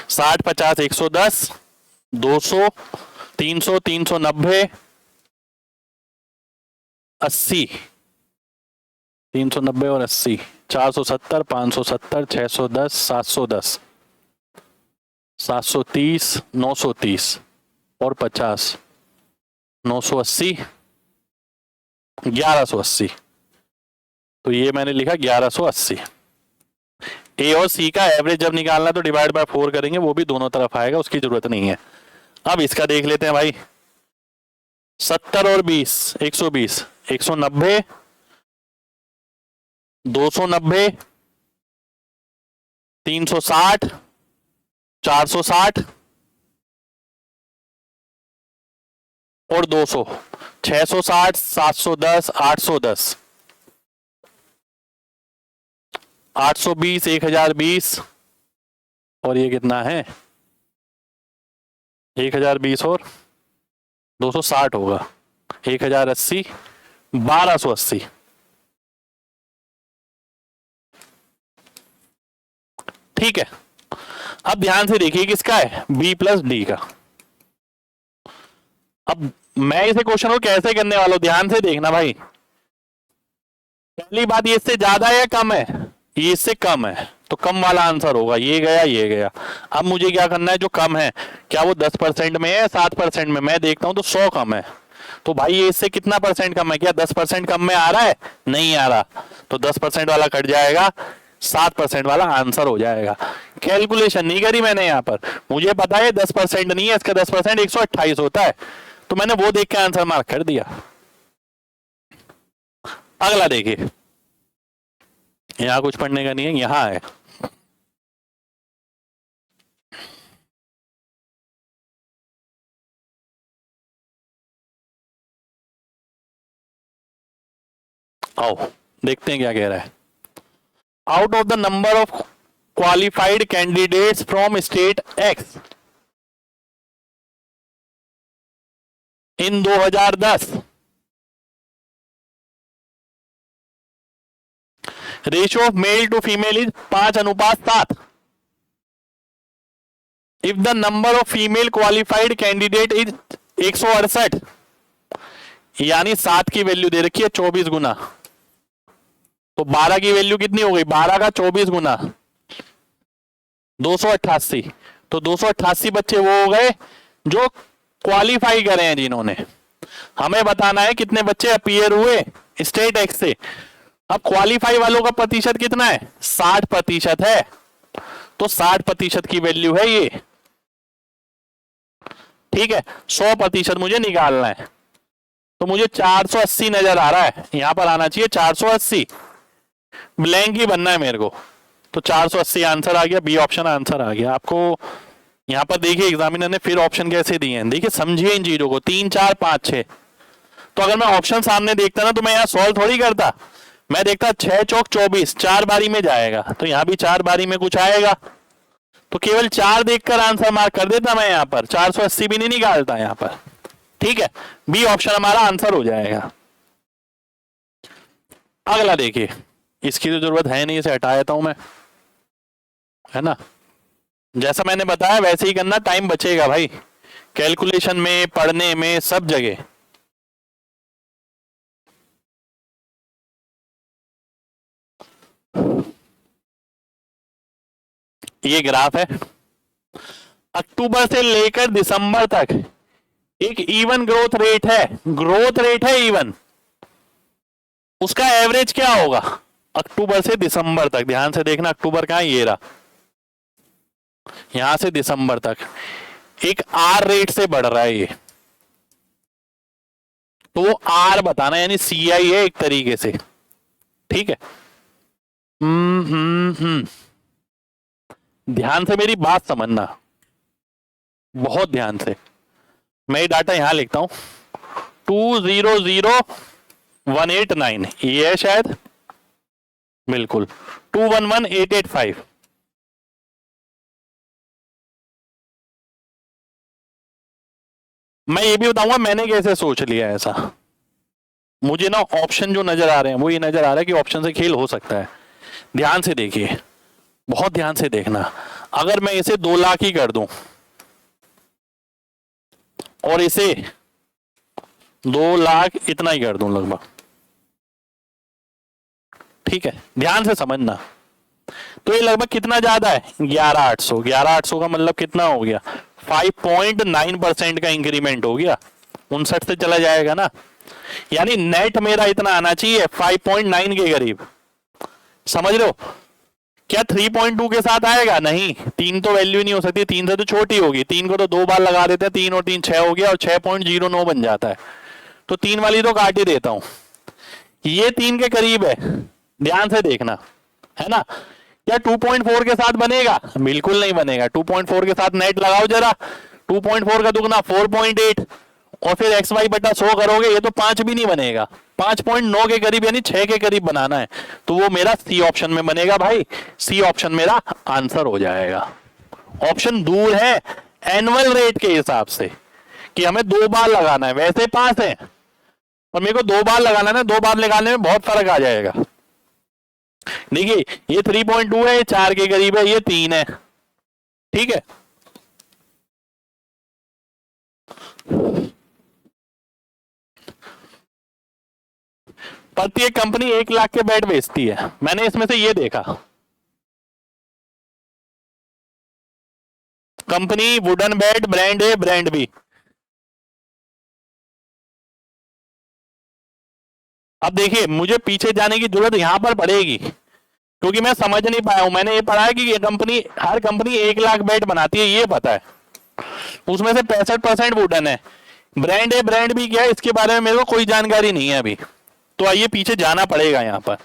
60, 50, 110, 200, 300, 390, 80, 390 और 80, 470, 570, 610, 710, 730, 930 और 50, 980, 1180। तो ये मैंने लिखा 1180। ए और सी का एवरेज जब निकालना तो डिवाइड बाय 4 करेंगे, वो भी दोनों तरफ आएगा, उसकी जरूरत नहीं है। अब इसका देख लेते हैं भाई, 70 और 20, 120, 190, 290, 360, 460 और 200, 660, 710, 810, 820, 1020 और ये कितना है, 1020 और 260 होगा, 1080, 1280, ठीक है। अब ध्यान से देखिए किसका है, बी प्लस डी का। अब मैं इसे क्वेश्चन को कैसे करने वाला हूं, ध्यान से देखना भाई। पहली बात, ये इससे ज्यादा है कम है, ये इससे कम है तो कम वाला आंसर होगा, ये गया ये गया। अब मुझे क्या करना है, जो कम है क्या वो 10% में है, 7% में, मैं देखता हूं तो 100 कम है, तो भाई ये इससे कितना परसेंट कम है, क्या 10% कम में आ रहा है, नहीं आ रहा, तो 10% वाला कट जाएगा, 7% वाला आंसर हो जाएगा। कैलकुलेशन नहीं करी मैंने यहाँ पर, मुझे पता है 10% नहीं है, इसका 10% 128 होता है, तो मैंने वो देख के आंसर मार्क कर दिया। अगला देखिए, यहां कुछ पढ़ने का नहीं है, यहां है आओ देखते हैं क्या कह रहा है। Out of the number of qualified candidates from state X in 2010, ratio of male to female is 5:7। If the number of female qualified candidate is 168, यानी 7 की वैल्यू दे रखी है 24 गुना, तो 12 की वैल्यू कितनी हो गई, 12 का 24 गुना 288, तो 288 बच्चे वो हो गए जो क्वालिफाई करे हैं, जिन्होंने। हमें बताना है कितने बच्चे अपीयर हुए स्टेट एक्स से। अब क्वालिफाई वालों का प्रतिशत कितना है, 60% है, तो 60% की वैल्यू है ये, ठीक है। 100% मुझे निकालना है, तो मुझे 480 नजर आ रहा है, यहां पर आना चाहिए 480, ब्लैंक ही बनना है मेरे को, तो 480 आंसर आ गया, बी ऑप्शन आंसर आ गया। आपको यहां पर देखिए एग्जामिनर ने फिर ऑप्शन कैसे दिए हैं, देखिए समझिए इन चीजों को, 3 4 5 6। तो अगर मैं ऑप्शन सामने देखता ना तो मैं यहां सॉल्व थोड़ी करता, मैं देखता 6 चौक 24, 4 बारी में जाएगा, तो यहां भी 4 बारी में कुछ आएगा, तो केवल 4 देखकर आंसर मार्क कर देता मैं, यहां पर 480 भी नहीं निकालता यहां पर, ठीक है। बी ऑप्शन हमारा आंसर हो जाएगा। अगला देखिए, इसकी तो जरूरत है नहीं, इसे हटा देता हूं मैं, है ना। जैसा मैंने बताया वैसे ही करना, टाइम बचेगा भाई, कैलकुलेशन में, पढ़ने में, सब जगह। ये ग्राफ है, अक्टूबर से लेकर दिसंबर तक एक इवन ग्रोथ रेट है, ग्रोथ रेट है इवन, उसका एवरेज क्या होगा अक्टूबर से दिसंबर तक। ध्यान से देखना, अक्टूबर कहां, ये रहा, यहां से दिसंबर तक एक आर रेट से बढ़ रहा है ये, तो वो आर बताना, यानी सी आई है एक तरीके से, ठीक है। ध्यान से मेरी बात समझना, बहुत ध्यान से। मैं ये डाटा यहां लिखता हूं, 200,189, ये है शायद, बिल्कुल 211,885। मैं ये भी बताऊंगा मैंने कैसे सोच लिया ऐसा। मुझे ना ऑप्शन जो नजर आ रहे हैं वो ये नजर आ रहा है कि ऑप्शन से खेल हो सकता है। ध्यान से देखिए, बहुत ध्यान से देखना। अगर मैं इसे 2 लाख ही कर दूं और इसे 2 लाख इतना ही कर दूं लगभग, ठीक है, ध्यान से समझना, तो ये लगभग कितना ज्यादा है, 11,800। 11,800 का मतलब कितना हो गया, 5.9% का इंक्रीमेंट हो गया, 59 से चला जाएगा ना, यानी नेट मेरा इतना आना चाहिए 5.9 के करीब। समझ रहे हो, क्या 3.2 के साथ आएगा, नहीं, 3 तो वैल्यू नहीं हो सकती, 3 से तो छोटी होगी, 3 को तो 2 बार लगा देते हैं, 3 और 3 6 हो गया, और 6.09 बन जाता है, तो 3 वाली तो काट ही देता हूं, ये 3 के करीब है, ध्यान से देखना, है ना। क्या 2.4 के साथ बनेगा, बिल्कुल नहीं बनेगा। 2.4 के साथ नेट लगाओ जरा, 2.4 का दुगना 4.8, और फिर एक्स वाई बटा 100 करोगे, ये तो 5 भी नहीं बनेगा, 5.9 के करीब यानी 6 के करीब बनाना है, तो वो मेरा सी ऑप्शन में बनेगा भाई, सी ऑप्शन मेरा आंसर हो जाएगा। ऑप्शन दूर है एनुअल रेट के हिसाब से कि हमें 2 बार लगाना है, वैसे 5 है और मेरे को 2 बार लगाना है ना, 2 बार लगाने में बहुत फर्क आ जाएगा। देखिए ये 3.2 है, ये 4 के करीब है, ये 3 है, ठीक है। प्रत्येक कंपनी 1 लाख के बेड बेचती है, मैंने इसमें से ये देखा, company wooden bed, brand A brand B. अब देखिए मुझे पीछे जाने की जरूरत यहां पर पड़ेगी, क्योंकि मैं समझ नहीं पाया हूं। मैंने ये पढ़ा है कि ये कंपनी, हर कंपनी 1 लाख बेड बनाती है, ये पता है, उसमें से 65% वुडन है। ब्रांड ए ब्रांड बी क्या है इसके बारे में मेरे को कोई जानकारी नहीं है अभी, तो आइए पीछे जाना पड़ेगा। यहाँ पर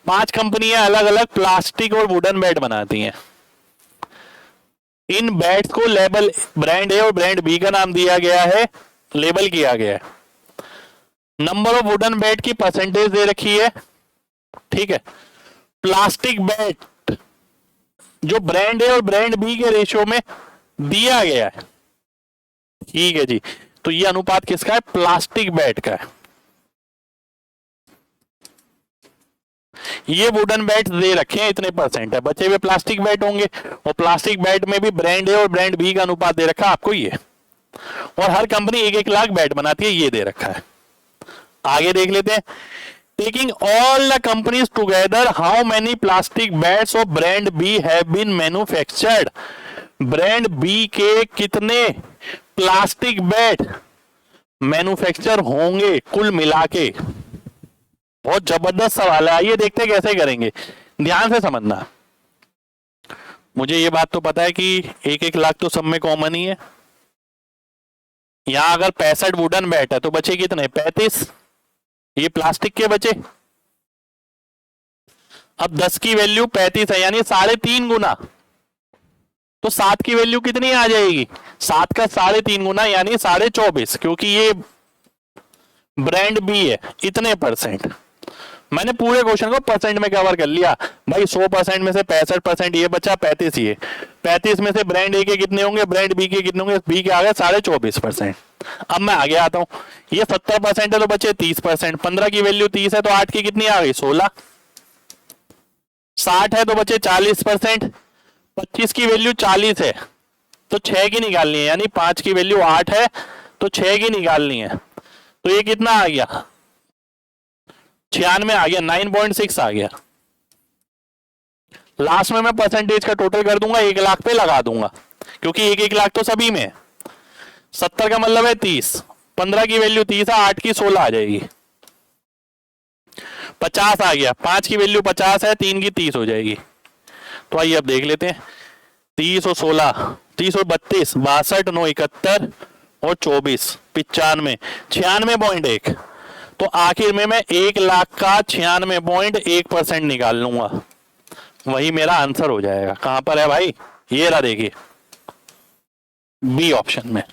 5 कंपनियां अलग अलग प्लास्टिक और वुडन बेड बनाती हैं। इन बेड्स को लेबल ब्रांड ए और ब्रांड बी का नाम दिया गया है, लेबल किया गया है। नंबर ऑफ वुडन बेड की परसेंटेज दे रखी है, ठीक है। प्लास्टिक बेड जो ब्रांड ए और ब्रांड बी के रेशियो में दिया गया है। ठीक है जी, तो ये अनुपात किसका है? प्लास्टिक बैट का है। ये वुडन बैट दे रखे हैं इतने परसेंट है, बचे हुए प्लास्टिक बैट होंगे, और प्लास्टिक बैट में भी ब्रांड ए और ब्रांड बी का अनुपात दे रखा है आपको ये, और हर कंपनी 1-1 लाख बैट बनाती है, ये दे रखा है। आगे देख लेते हैं। Taking all the companies together how many plastic bats of brand B have been manufactured. Brand B के कितने प्लास्टिक बैट मैन्युफैक्चर होंगे कुल मिला के? बहुत जबरदस्त सवाल है, आइए देखते हैं कैसे करेंगे, ध्यान से समझना। मुझे ये बात तो पता है कि 1-1 लाख तो सब में कॉमन ही है। यहां अगर 65 वुडन बैट है तो बचे कितने? 35, ये प्लास्टिक के बचे। अब 10 की वैल्यू 35 है, यानी 3.5 गुना, तो 7 की वैल्यू कितनी आ जाएगी? 7 का 3.5 गुना यानी 24.5, क्योंकि ये ब्रांड बी है इतने परसेंट। मैंने पूरे क्वेश्चन को परसेंट में कवर कर लिया भाई। 100% में से 65% ये बचा, 35 ये, 35 में से ब्रांड ए के कितने होंगे, ब्रांड बी के कितने होंगे? बी के आ गए 24.5%। अब मैं आगे आता हूं, ये 70% है तो बचे 30%, 15 की वैल्यू 30 है तो 8 की कितनी आ गई? 16, 60 है तो बचे 40%, 25 की वैल्यू 40 है तो 6 की निकालनी है, यानी 5 की वैल्यू 8 है तो 6 की निकालनी है, तो ये कितना आ गया? 96 आ गया, 9.6 आ गया। लास्ट में मैं परसेंटेज का टोटल कर दूंगा, 1 लाख पे लगा दूंगा, क्योंकि 1-1 लाख तो सभी में है। 70 का मतलब है 30, 15 की वैल्यू 30 है, 8 की 16 आ जाएगी, 50 आ गया, 5 की वैल्यू 50 है, 3 की 30 हो जाएगी। तो आइए अब देख लेते हैं, 30 और 16, 30 और 32, 62, 9, 71 और 24, 95, 96.1। तो आखिर में मैं 1 लाख का 96.1% निकाल लूंगा, वही मेरा आंसर हो जाएगा। कहां पर है भाई? ये रहा, देखिए बी ऑप्शन में,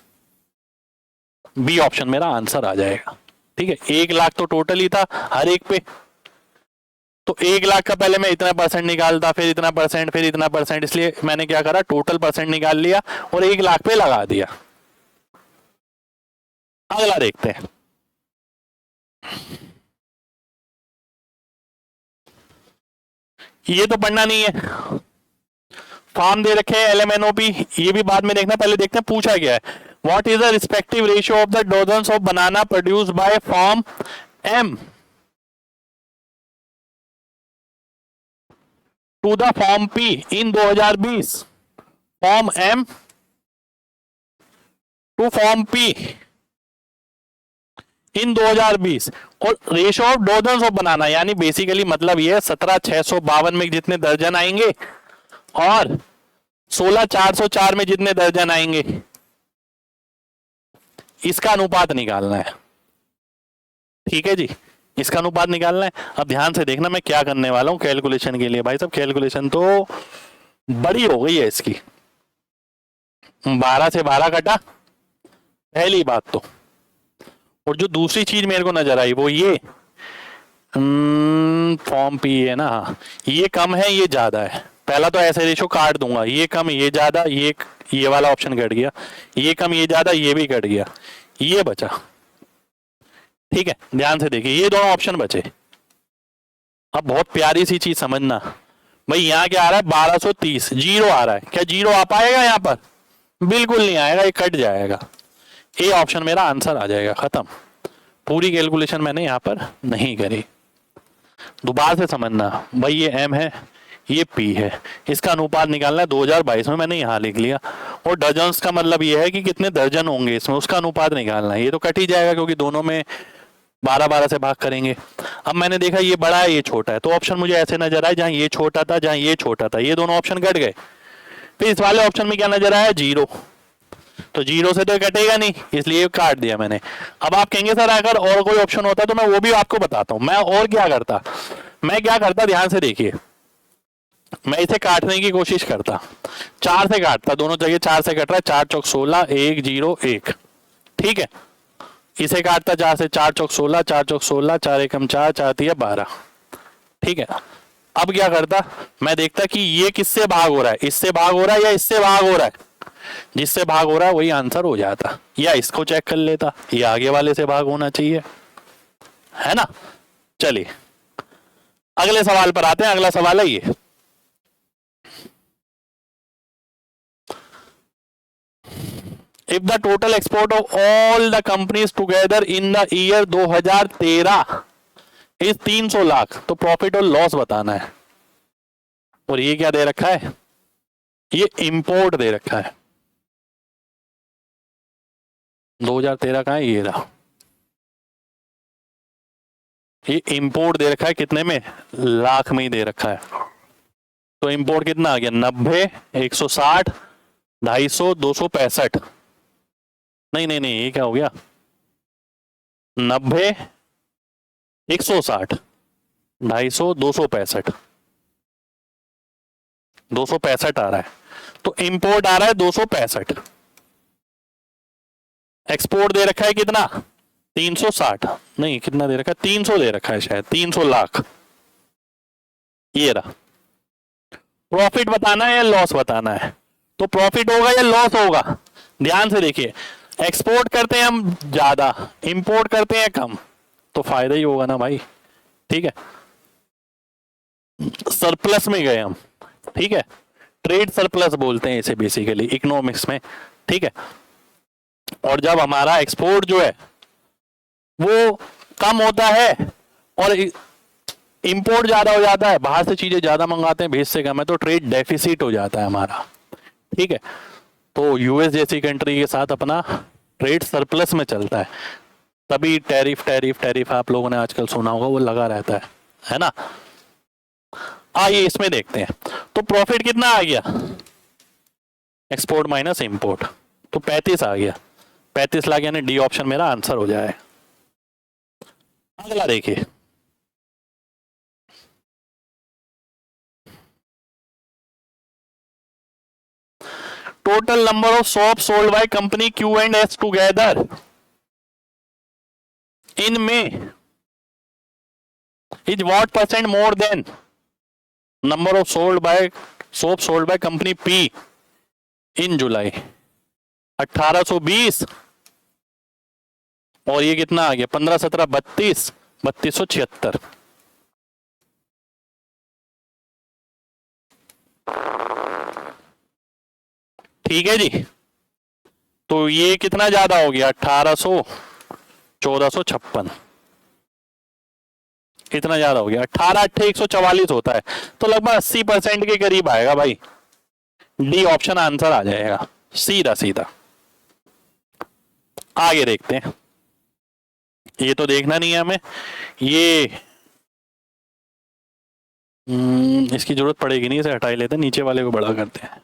बी ऑप्शन मेरा आंसर आ जाएगा। ठीक है, 1 लाख तो टोटल ही था हर एक पे, तो 1 लाख का पहले मैं इतना परसेंट निकालता, फिर इतना परसेंट, फिर इतना परसेंट, इसलिए मैंने क्या करा, टोटल परसेंट निकाल लिया और 1 लाख पे लगा दिया। अगला देखते हैं। ये तो पढ़ना नहीं है, फॉर्म दे रखे हैं LMNOP, ये भी बाद में देखना, पहले देखते हैं पूछा गया है। What is the respective ratio of the dozens of banana produced by form M to the form P in 2020? Form M to form P in 2020, और ratio of dozens of banana, यानी बेसिकली मतलब ये 17,652 में जितने दर्जन आएंगे और 16,404 में जितने दर्जन आएंगे, इसका अनुपात निकालना है। ठीक है जी, इसका अनुपात निकालना है। अब ध्यान से देखना मैं क्या करने वाला हूं कैलकुलेशन के लिए। भाई साहब कैलकुलेशन तो बड़ी हो गई है इसकी, 12 से 12 कटा, पहली बात तो। और जो दूसरी चीज मेरे को नजर आई वो ये फॉर्म P है ना, ये कम है ये ज्यादा है। पहला तो ऐसे रेशो काट दूंगा, ये कम ये ज्यादा, ये वाला ऑप्शन कट गया, ये कम ये ज्यादा, ये भी कट गया, ये बचा। ठीक है, ध्यान से देखिए, ये दोनों ऑप्शन बचे। अब बहुत प्यारी सी चीज समझना भाई, यहाँ क्या आ रहा है? 1230, जीरो आ रहा है। क्या जीरो आ पाएगा यहाँ पर? बिल्कुल नहीं आएगा, ये कट जाएगा। ए ऑप्शन मेरा आंसर आ जाएगा, खत्म। पूरी कैलकुलेशन मैंने यहाँ पर नहीं करी। दोबारा से समझना भाई, ये M है, ये P है, इसका अनुपात निकालना है 2022 में, मैंने यहाँ लिख लिया। और डजन्स का मतलब ये है कि कितने दर्जन होंगे इसमें, उसका अनुपात निकालना है। ये तो कट ही जाएगा क्योंकि दोनों में 12-12 से भाग करेंगे। अब मैंने देखा ये बड़ा है ये छोटा है, तो ऑप्शन मुझे ऐसे नजर आए, जहां ये छोटा था जहां ये छोटा था, ये दोनों ऑप्शन कट गए। फिर इस वाले ऑप्शन में क्या नजर आया? जीरो, तो जीरो से तो कटेगा नहीं, इसलिए काट दिया मैंने। अब आप कहेंगे सर अगर और कोई ऑप्शन होता तो मैं वो भी आपको बताता हूं। मैं और क्या करता, ध्यान से देखिए, मैं इसे काटने की कोशिश करता, 4 से काटता, दोनों जगह 4 से कट रहा है, 4 चौक 16, 1 0 1। ठीक है, इसे काटता 4 से, 4 चौक 16, 4 चौक 16, 4 एकम 4, 4 तिया 12। ठीक है, अब क्या करता, मैं देखता कि ये किससे भाग हो रहा है, इससे भाग हो रहा है या इससे भाग हो रहा है, जिससे भाग हो रहा है वही आंसर हो जाता, या इसको चेक कर लेता ये आगे वाले से भाग होना चाहिए, है ना। चलिए अगले सवाल पर आते हैं। अगला सवाल है ये, if the total export of all the companies together in the year 2013 इस 300 लाख, तो प्रॉफिट और लॉस बताना है। और ये क्या दे रखा है, ये इंपोर्ट दे रखा है। 2013 का है, ये रहा, ये इंपोर्ट दे रखा है कितने में, लाख में ही दे रखा है। तो इंपोर्ट कितना आ गया, 90, 160, 250, 265, नहीं नहीं नहीं, ये क्या हो गया, 90, 160, 250, 265, 265 आ रहा है। तो इंपोर्ट आ रहा है 265, एक्सपोर्ट दे रखा है कितना, 360, नहीं कितना दे रखा है, 300 दे रखा है शायद, 300 लाख, ये रहा। प्रॉफिट बताना है या लॉस बताना है, तो प्रॉफिट होगा या लॉस होगा, ध्यान से देखिए। एक्सपोर्ट करते हैं हम ज्यादा, इंपोर्ट करते हैं कम, तो फायदा ही होगा ना भाई, ठीक है। सरप्लस में गए हम, ठीक है, ट्रेड सरप्लस बोलते हैं इसे बेसिकली इकोनॉमिक्स में, ठीक है। और जब हमारा एक्सपोर्ट जो है वो कम होता है और इंपोर्ट ज्यादा हो जाता है, बाहर से चीजें ज्यादा मंगाते हैं, भेज से कम है, तो ट्रेड डेफिसिट हो जाता है हमारा, ठीक है। तो यूएस जैसी कंट्री के साथ अपना ट्रेड सरप्लस में चलता है, तभी टैरिफ टैरिफ टैरिफ आप लोगों ने आजकल सुना होगा, वो लगा रहता है ना। आइए इसमें देखते हैं, तो प्रॉफिट कितना आ गया, एक्सपोर्ट माइनस इंपोर्ट, तो 35 आ गया, 35 लाख, यानी डी ऑप्शन मेरा आंसर हो जाए। अगला देखिए, total number of shop sold by company Q and S together in में is what percent more than number of sold by soap sold by company P in July, 1820, और ये कितना आ गया, 15, 17, 32, 3276। ठीक है जी, तो ये कितना ज्यादा हो गया, 1800, 1456, कितना ज्यादा हो गया, 18, 8, 144 होता है, तो लगभग 80% के करीब आएगा भाई, डी ऑप्शन आंसर आ जाएगा, सीधा सीधा। आगे देखते हैं, ये तो देखना नहीं है हमें, ये इसकी जरूरत पड़ेगी नहीं, इसे हटा ही लेते हैं, नीचे वाले को बड़ा करते हैं।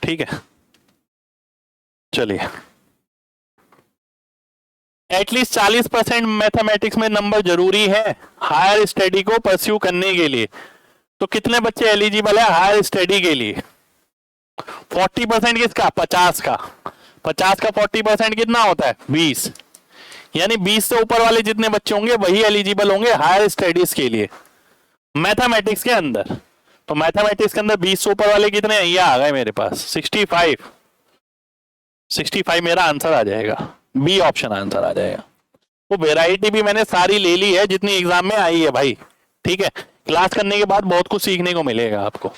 ठीक है, चलिए, एटलीस्ट 40% मैथमेटिक्स में नंबर जरूरी है हायर स्टडी को परस्यू करने के लिए। तो कितने बच्चे एलिजिबल है हायर स्टडी के लिए, 40% किसका, 50 का, 50 का 40% कितना होता है, 20, यानी 20 से ऊपर वाले जितने बच्चे होंगे वही एलिजिबल होंगे हायर स्टडीज के लिए मैथमेटिक्स के अंदर। तो मैथमेटिक्स के अंदर 20 से ऊपर वाले कितने हैं, ये आ गए मेरे पास 65, 65 मेरा आंसर आ जाएगा, बी ऑप्शन आंसर आ जाएगा। वो वेराइटी भी मैंने सारी ले ली है जितनी एग्जाम में आई है भाई, ठीक है। क्लास करने के बाद बहुत कुछ सीखने को मिलेगा आपको।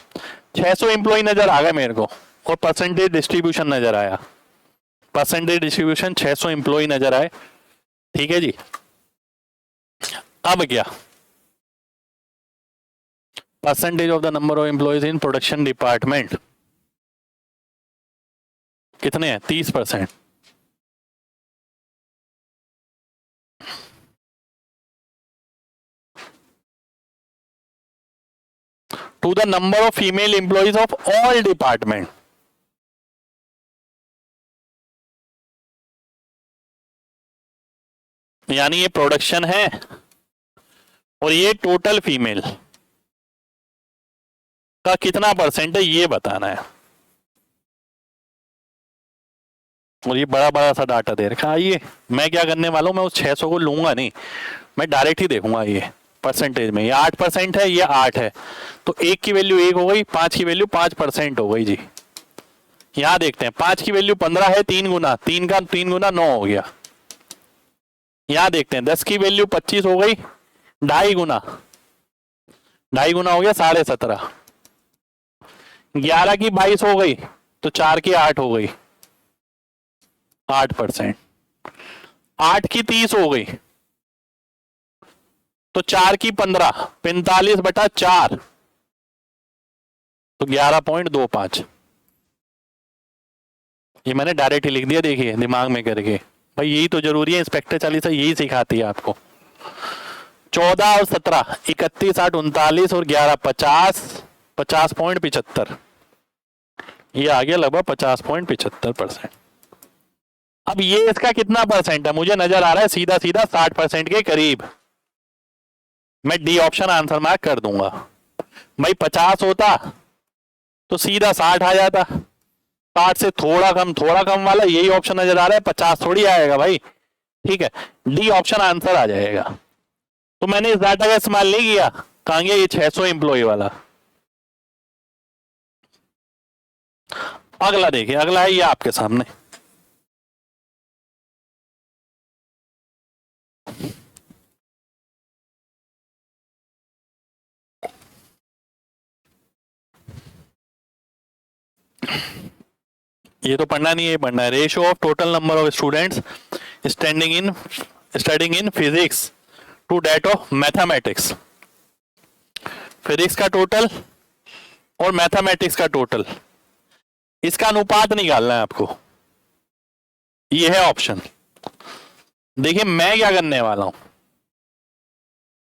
600 एम्प्लॉय नजर आ गए मेरे को, और परसेंटेज डिस्ट्रीब्यूशन नजर आया, परसेंटेज डिस्ट्रीब्यूशन 600 एम्प्लॉय नजर आए, ठीक है जी। अब क्या, percentage of the number of employees in production department कितने हैं, 30%। To the number of female employees of all department, यानी ये प्रोडक्शन है और ये टोटल फीमेल का कितना परसेंट है ये बताना है। और ये बड़ा बड़ा सा डाटा दे रखा है। आइए मैं क्या करने वाला हूँ, मैं उस 600 को लूंगा नहीं, मैं डायरेक्ट ही देखूंगा। ये परसेंटेज में ये 8% है, ये 8 है, तो 1 की वैल्यू 1 हो गई, 5 की वैल्यू 5% हो गई जी। यहां देखते हैं 5 की वैल्यू 15 है, 3 गुना, 3 का 3 गुना 9 हो गया। यहां देखते हैं 10 की वैल्यू 25 हो गई, 2.5 गुना, 2.5 गुना हो गया 17.5। 11 की 22 हो गई, तो 4 की 8 हो गई, 8%। 8 की 30 हो गई, तो 4 की 15, 45/4, तो 11.25। ये मैंने डायरेक्ट ही लिख दिया, देखिए दिमाग में करके। भाई यही तो जरूरी है, इंस्पेक्टर चालीसा यही सिखाती है आपको। 14 और 17, 31, 8, 39 और 11, 50, 50.75। ये आ गया लगभग 50.75%। अब ये इसका कितना परसेंट है, मुझे नजर आ रहा है सीधा सीधा 60% के करीब। मैं डी ऑप्शन आंसर मार्क कर दूंगा। भाई 50 होता तो सीधा 60 आ जाता, 60 से थोड़ा कम वाला यही ऑप्शन नजर आ रहा है, 50 थोड़ी आएगा भाई। ठीक है, डी ऑप्शन आंसर आ जाएगा। तो मैंने इस डाटा का इस्तेमाल नहीं किया, कहांगे ये 600 एम्प्लॉय वाला। अगला देखिए, अगला है ये आपके सामने। ये तो पढ़ना नहीं है, ये पढ़ना है। Ratio of total number of students studying in physics to date of mathematics. Physics का टोटल और मैथमेटिक्स का टोटल, इसका अनुपात निकालना है आपको। ये है ऑप्शन। देखिए मैं क्या करने वाला हूं,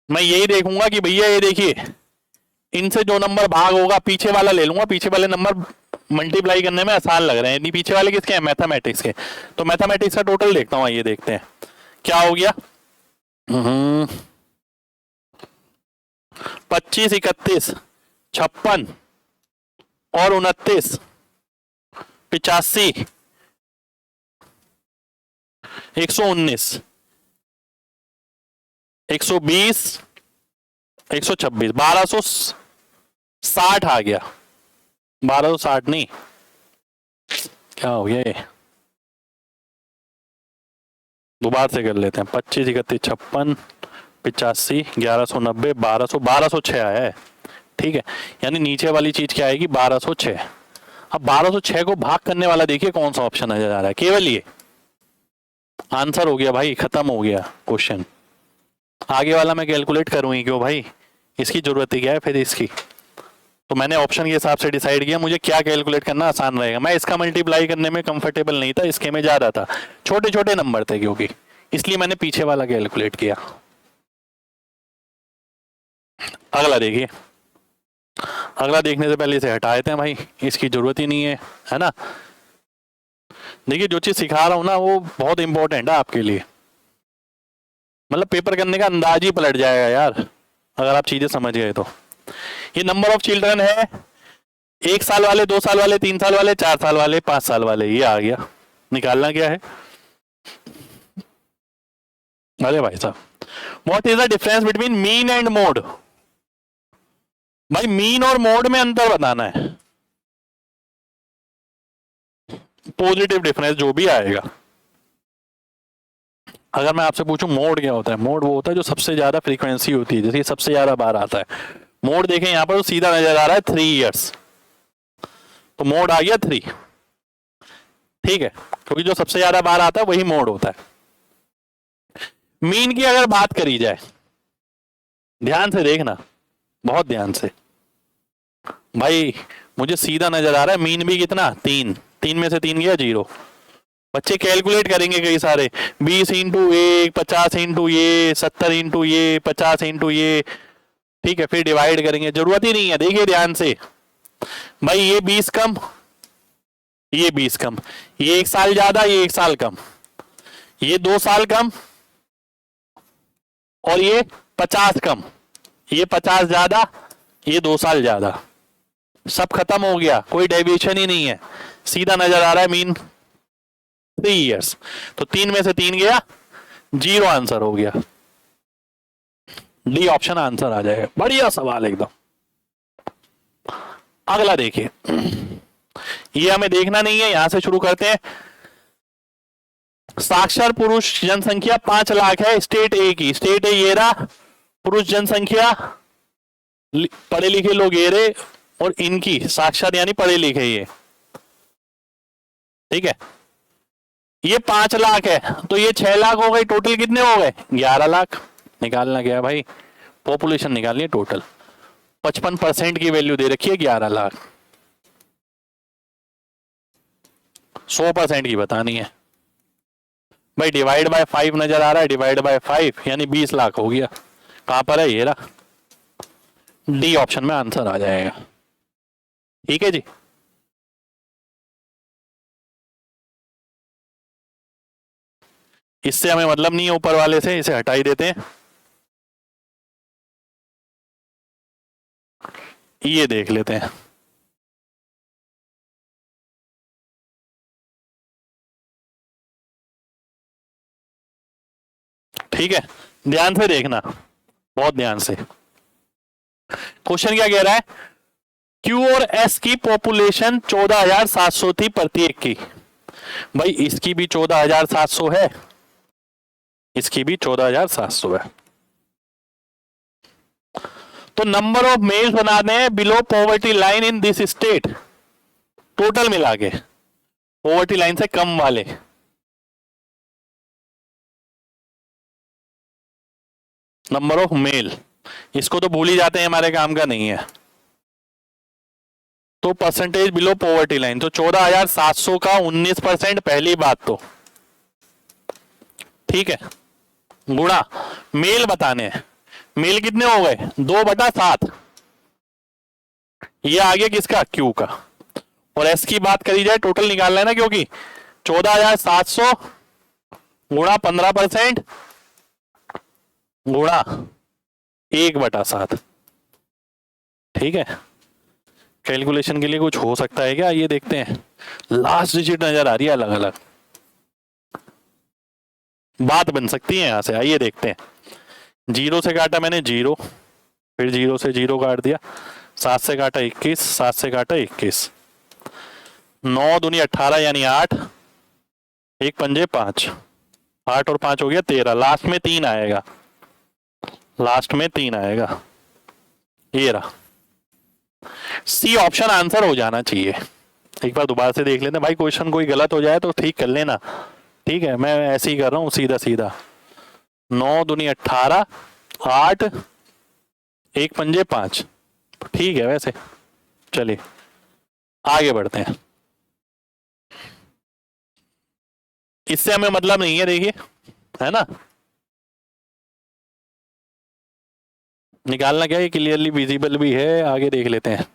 मैं यही देखूंगा कि भैया ये देखिए इनसे जो नंबर भाग होगा पीछे वाला ले लूंगा, पीछे वाले नंबर मल्टीप्लाई करने में आसान लग रहे हैं। नहीं, पीछे वाले किसके हैं, मैथमेटिक्स के। तो मैथमेटिक्स का टोटल देखता हूं, ये देखते हैं क्या हो गया। 25, 31, 56 और 29, 85, 119, 120, 126, 1260 आ गया। 1260 नहीं, क्या हो गया ये, दोबारा से कर लेते हैं। 25, 31, 56, 85, 1190, 1206 आया है। ठीक है, यानी नीचे वाली चीज क्या आएगी, 1206। अब 1206 को भाग करने वाला देखिए कौन सा ऑप्शन नजर आ रहा है, केवल ये। आंसर हो गया भाई, खत्म हो गया क्वेश्चन। आगे वाला मैं कैलकुलेट करूँ ही क्यों भाई, इसकी जरूरत ही क्या है फिर इसकी। तो मैंने ऑप्शन के हिसाब से डिसाइड किया मुझे क्या कैलकुलेट करना आसान रहेगा। मैं इसका मल्टीप्लाई करने में कंफर्टेबल नहीं था, इसके में ज्यादा था, छोटे छोटे नंबर थे क्योंकि, इसलिए मैंने पीछे वाला कैलकुलेट किया। अगला देखिए, अगला देखने से पहले इसे हटा देते हैं भाई, इसकी जरूरत ही नहीं है ना। देखिए जो चीज सिखा रहा हूं ना वो बहुत इंपॉर्टेंट है आपके लिए, मतलब पेपर करने का अंदाज ही पलट जाएगा यार अगर आप चीजें समझ गए तो। ये नंबर ऑफ चिल्ड्रन है, 1 साल वाले, 2 साल वाले, 3 साल वाले, 4 साल वाले, 5 साल वाले, ये आ गया। निकालना क्या है, अरे भाई साहब, what is the difference between mean and mode. भाई मीन और मोड में अंतर बताना है, पॉजिटिव डिफरेंस जो भी आएगा। अगर मैं आपसे पूछूं मोड क्या होता है, मोड वो होता है जो सबसे ज्यादा फ्रीक्वेंसी होती है, जैसे सबसे ज्यादा बार आता है। मोड देखें यहां पर तो सीधा नजर आ रहा है 3 इयर्स, तो मोड आ गया 3। ठीक है, क्योंकि जो सबसे ज्यादा बार आता है वही मोड होता है। मीन की अगर बात करी जाए, ध्यान से देखना, बहुत ध्यान से भाई, मुझे सीधा नजर आ रहा है मीन भी कितना, 3, 3 में से 3 गया 0। बच्चे कैलकुलेट करेंगे कई सारे, 20 इंटू 1, 50 इंटू ये, 70 इंटू ये, 50 इंटू ये। ठीक है, फिर डिवाइड करेंगे, जरूरत ही नहीं है। देखिए ध्यान से भाई, ये 20 कम, ये 20 कम, ये 1 साल ज्यादा, ये 1 साल कम, ये 2 साल कम, और ये 50 कम, ये 50 ज्यादा, ये 2 साल ज्यादा। सब खत्म हो गया, कोई डेविएशन ही नहीं है, सीधा नजर आ रहा है मीन। 3 ईयर्स। तो 3 में से 3 गया, 0 आंसर हो गया। डी ऑप्शन आंसर आ जाएगा। बढ़िया सवाल एकदम। अगला देखिए, ये हमें देखना नहीं है, यहां से शुरू करते हैं। साक्षर पुरुष जनसंख्या 5 लाख है स्टेट ए की। स्टेट ए ये रहा, पुरुष जनसंख्या पढ़े लिखे लोग ये रहे, और इनकी साक्षर यानी पढ़े लिखे ये, ठीक है। ये 5 लाख है तो ये 6 लाख हो गए, टोटल कितने हो गए 11 लाख। निकालना क्या है भाई, पॉपुलेशन निकालनी है टोटल। 55% की वैल्यू दे रखी है 11 लाख, 100% की बतानी है भाई। डिवाइड बाय 5 नजर आ रहा है, डिवाइड बाय 5 यानी 20 लाख हो गया। कहां पर है, ये रहा। डी ऑप्शन में आंसर आ जाएगा। ठीक है जी। इससे हमें मतलब नहीं है ऊपर वाले से, इसे हटा ही देते हैं। ये देख लेते हैं। ठीक है, ध्यान से देखना, बहुत ध्यान से। क्वेश्चन क्या कह रहा है, क्यू और एस की पॉपुलेशन 14,700 थी प्रत्येक की। भाई इसकी भी 14,700 है, इसकी भी 14,700 है। तो नंबर ऑफ मेल्स बनाने हैं below poverty line in this state, total मिला के, पॉवर्टी लाइन से कम वाले। नंबर ऑफ मेल, इसको तो भूल ही जाते हैं, हमारे काम का नहीं है। तो परसेंटेज बिलो पॉवर्टी लाइन, तो 14,700 का 19% पहली बात तो, ठीक है। गुणा मेल बताने हैं, मेल कितने हो गए 2/7, ये आगे किसका, क्यू का। और एस की बात करी जाए, टोटल निकालना है ना, क्योंकि 14,700 गुणा 15% गुणा 1/7, ठीक है। कैलकुलेशन के लिए कुछ हो सकता है क्या, ये देखते हैं। लास्ट डिजिट नजर आ रही है अलग अलग, बात बन सकती है यहां से, आइए देखते हैं। 0 से काटा मैंने 0, फिर 0 से 0 काट दिया, 7 से काटा 21, 7 से काटा 21, 9 दूनी 18 यानी 8, 1 पंजे 5, 8 और 5 हो गया 13, लास्ट में 3 आएगा, लास्ट में 3 आएगा, ये रहा। सी ऑप्शन आंसर हो जाना चाहिए। एक बार दोबारा से देख लेते हैं भाई, क्वेश्चन कोई गलत हो जाए तो ठीक कर लेना, ठीक है। मैं ऐसे ही कर रहा हूं सीधा सीधा। 9 दूनी 18, 8, 1 पंजे 5, ठीक है। वैसे चलिए आगे बढ़ते हैं, इससे हमें मतलब नहीं है, देखिए, है ना। निकालना क्या है, क्लियरली विजिबल भी है, आगे देख लेते हैं।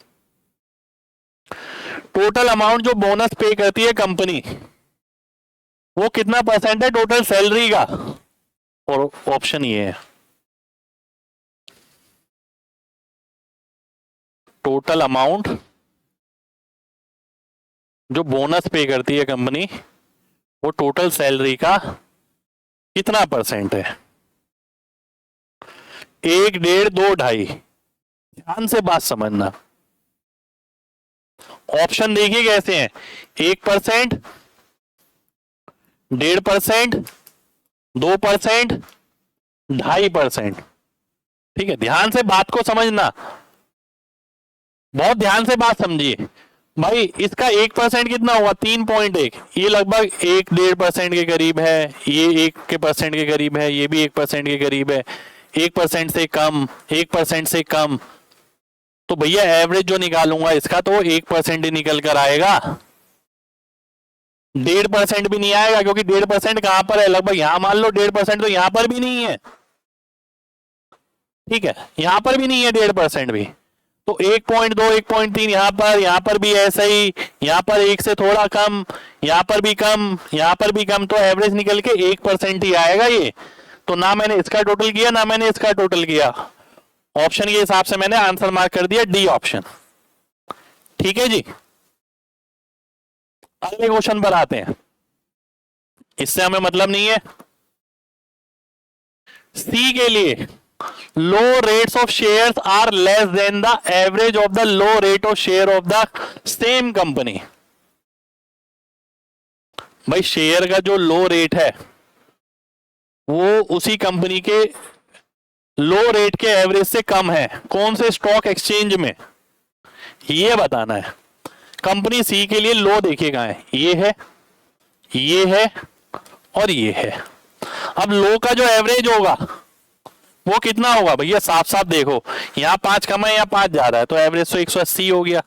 टोटल अमाउंट जो बोनस पे करती है कंपनी, वो कितना परसेंट है टोटल सैलरी का, और ऑप्शन ये है, टोटल अमाउंट जो बोनस पे करती है कंपनी, वो टोटल सैलरी का कितना परसेंट है। 1, 1.5, 2, 2.5, ध्यान से बात समझना। ऑप्शन देखिए कैसे हैं, 1%, 1.5%, 2%, 2.5%, ठीक है। ध्यान से बात को समझना, बहुत ध्यान से बात समझिए भाई। इसका 1% कितना हुआ 3.1, ये लगभग 1-1.5% के करीब है, ये 1% के करीब है, ये भी 1% के करीब है, 1% से कम, 1% से कम। तो भैया एवरेज जो निकालूंगा इसका तो 1% ही निकल कर आएगा, 1.5% भी नहीं आएगा, क्योंकि 1.5% कहां पर है, लगभग यहां मान लो 1.5% तो यहां पर भी नहीं है, ठीक है। यहां पर भी नहीं है 1.5% भी, तो 1.2, 1.3 यहां पर भी ऐसा ही, यहां पर 1 से थोड़ा कम, यहां पर भी कम, यहां पर भी कम, तो एवरेज निकल के 1% ही आएगा ये। तो ना मैंने इसका टोटल किया, ना मैंने इसका टोटल किया, ऑप्शन के हिसाब से मैंने आंसर मार्क कर दिया डी ऑप्शन, ठीक है जी। अगले क्वेश्चन पर आते हैं। इससे हमें मतलब नहीं है। सी के लिए low rates of shares are less than the average of the low rate of share of the same company. भाई शेयर का जो लो रेट है वो उसी कंपनी के लो रेट के एवरेज से कम है। कौन से स्टॉक एक्सचेंज में, ये बताना है। कंपनी सी के लिए लो देखिएगा है, ये है, ये है और ये है। अब लो का जो एवरेज होगा वो कितना होगा भैया, साफ साफ देखो, यहां 5 कम है, यहां 5 ज्यादा है, तो एवरेज तो 180 हो गया।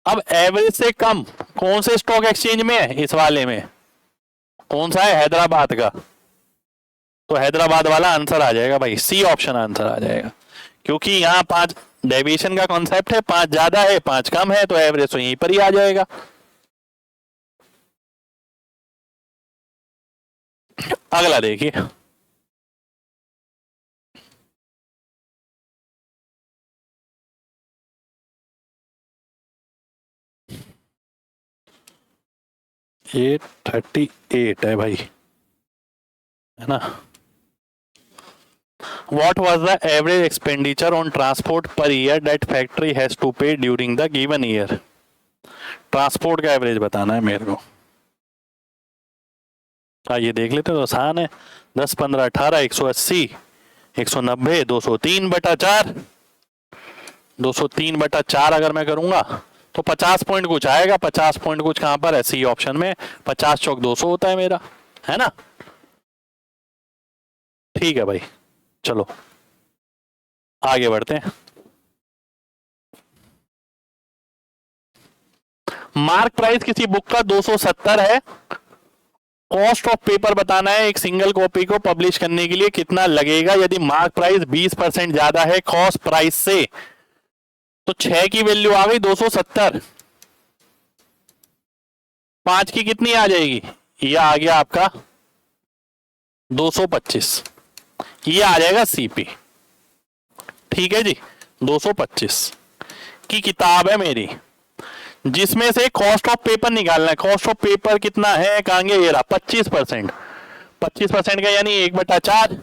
अब एवरेज से कम कौन से स्टॉक एक्सचेंज में है, इस वाले में कौन सा है, हैदराबाद का, तो हैदराबाद वाला आंसर आ जाएगा भाई, सी ऑप्शन आंसर आ जाएगा। क्योंकि यहाँ 5 डेविएशन का कॉन्सेप्ट है, 5 ज्यादा है 5 कम है, तो एवरेज तो यहीं पर ही आ जाएगा। अगला देखिए, ये 38 है भाई, है ना। What was the average expenditure on transport per year that factory has to pay during the given year? Transport का एवरेज बताना है मेरे को। ये देख लेते हो, आसान है। 10, 15, 18, 180, 190, 203/4, 203/4 अगर मैं करूंगा तो 50 पॉइंट कुछ आएगा। 50 पॉइंट कुछ कहां पर है, सी ऑप्शन में। 50 चौक 200 होता है मेरा, है ना। ठीक है भाई, चलो आगे बढ़ते हैं। मार्क प्राइस किसी बुक का 270 है। कॉस्ट ऑफ पेपर बताना है, एक सिंगल कॉपी को पब्लिश करने के लिए कितना लगेगा। यदि मार्क प्राइस 20% ज्यादा है कॉस्ट प्राइस से, तो 6 की वैल्यू आ गई 270, 5 की कितनी आ जाएगी, ये आ गया आपका 225, ये आ जाएगा सीपी। ठीक है जी, 225 की किताब है मेरी, जिसमें से कॉस्ट ऑफ पेपर निकालना है। कॉस्ट ऑफ पेपर कितना है, कहांगे, ये रहा 25%। 25% का यानी 1/4,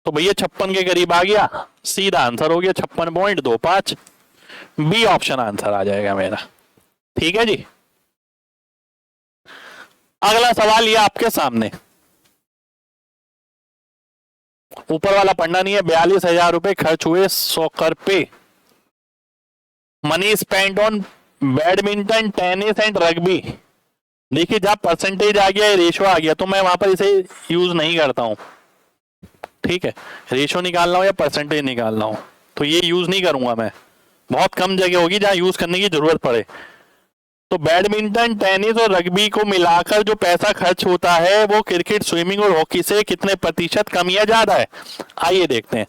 तो भैया 56 के करीब आ गया। सीधा आंसर हो गया 56.25, बी ऑप्शन आंसर आ जाएगा मेरा। ठीक है जी, अगला सवाल ये आपके सामने, ऊपर वाला पढ़ना नहीं है। 42,000 रुपए खर्च हुए सॉकर पे। Money spend on badminton, tennis and rugby. देखिए जब परसेंटेज आ गया, रेशो आ गया, तो मैं वहां पर इसे यूज नहीं करता हूं। ठीक है, रेशो निकालना हो या परसेंटेज निकालना हो तो ये यूज नहीं करूंगा मैं। बहुत कम जगह होगी जहां यूज करने की जरूरत पड़े। तो बैडमिंटन, टेनिस और रग्बी को मिलाकर जो पैसा खर्च होता है वो क्रिकेट, स्विमिंग और हॉकी से कितने प्रतिशत कम या ज्यादा है, आइए देखते हैं।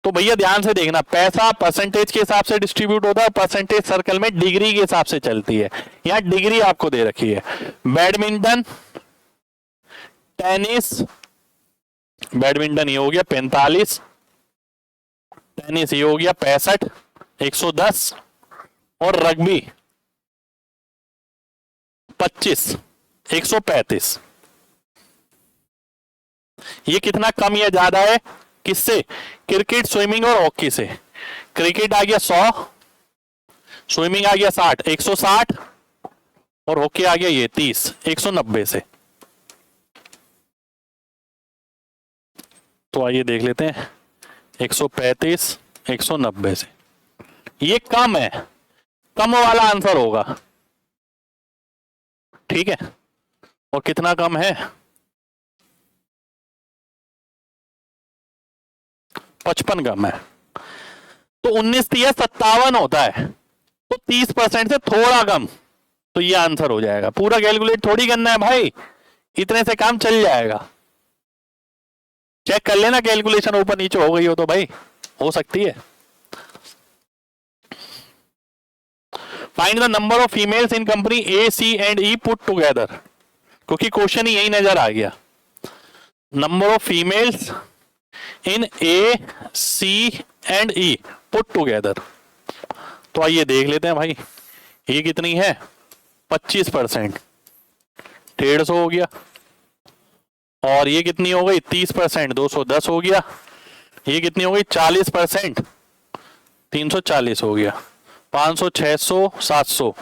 तो भैया ध्यान से देखना, पैसा परसेंटेज के हिसाब से डिस्ट्रीब्यूट होता है। परसेंटेज सर्कल में डिग्री के हिसाब से चलती है। यहां डिग्री आपको दे रखी है। बैडमिंटन, टेनिस, बैडमिंटन ये हो गया 45, टेनिस ये हो गया 65, 110, और रग्बी 25, 135। ये कितना कम या ज्यादा है, किससे, क्रिकेट, स्विमिंग और हॉकी से। क्रिकेट आ गया 100, स्विमिंग आ गया 60, 160, और हॉकी आ गया ये 30, 190 से। तो आइए देख लेते हैं, 135, 190 से। ये कम है, कम वाला आंसर होगा। ठीक है, और कितना कम है, 55 कम है। तो 19 या 57 होता है, तो 30% से थोड़ा कम, तो ये आंसर हो जाएगा। पूरा कैलकुलेट थोड़ी करना है भाई, इतने से काम चल जाएगा। चेक कर लेना, कैलकुलेशन ऊपर नीचे हो गई हो तो भाई हो सकती है। Find the number of females in company A, C and E put together, क्योंकि क्वेश्चन ही यही नजर आ गया। Number of females in A, C and E put together. तो आइए देख लेते हैं भाई, ये कितनी है, 25%, 150 हो गया, और ये कितनी हो गई 30%, 210 हो गया, ये कितनी हो गई 40%, 340 हो गया, 500, 600, 700,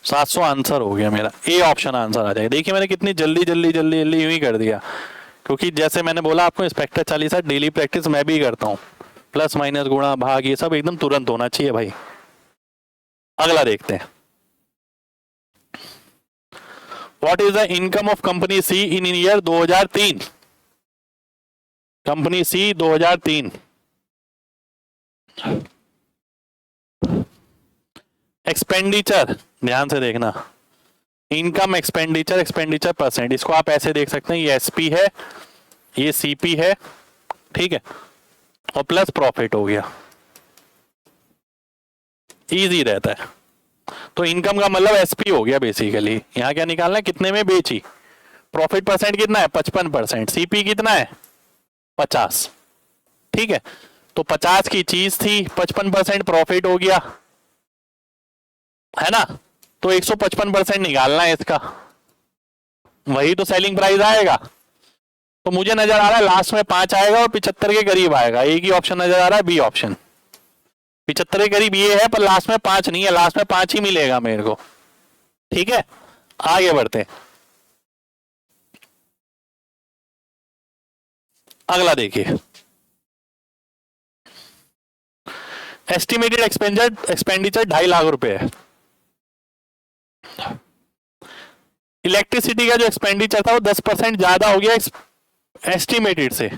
700 आंसर हो गया मेरा। ए ऑप्शन आंसर आ जाएगा। देखिए मैंने कितनी जल्दी जल्दी जल्दी जल्दी यूं ही कर दिया, क्योंकि जैसे मैंने बोला आपको इंस्पेक्टर 40 डेली प्रैक्टिस मैं भी करता हूँ, प्लस माइनस गुणा भाग ये सब एकदम तुरंत होना चाहिए भाई। अगला देखते हैं, what is the income of company C in year 2003। Company C 2003, expenditure ध्यान से देखना, इनकम एक्सपेंडिचर, एक्सपेंडिचर परसेंट, इसको आप ऐसे देख सकते हैं, ये एसपी है, ये सीपी है, ठीक है, और प्लस प्रॉफिट हो गया, इजी रहता है। तो इनकम का मतलब एसपी हो गया बेसिकली। यहां क्या निकालना है, कितने में बेची, प्रॉफिट परसेंट कितना है 55%, सीपी कितना है 50, ठीक है। तो 50 की चीज थी, 55% प्रॉफिट हो गया, है ना। तो 155% निकालना है इसका, वही तो सेलिंग प्राइस आएगा। तो मुझे नजर आ रहा है लास्ट में 5 आएगा और 75 के करीब आएगा। एक ही ऑप्शन नजर आ रहा है, बी ऑप्शन। 75 के करीब ये है, पर लास्ट में 5 नहीं है, लास्ट में 5 ही मिलेगा मेरे को, ठीक है। आगे बढ़ते हैं, अगला देखिए, एस्टिमेटेड एक्सपेंडिचर 2.5 लाख रुपए है। इलेक्ट्रिसिटी का जो एक्सपेंडिचर था वो 10% ज्यादा हो गया एस्टिमेटेड से,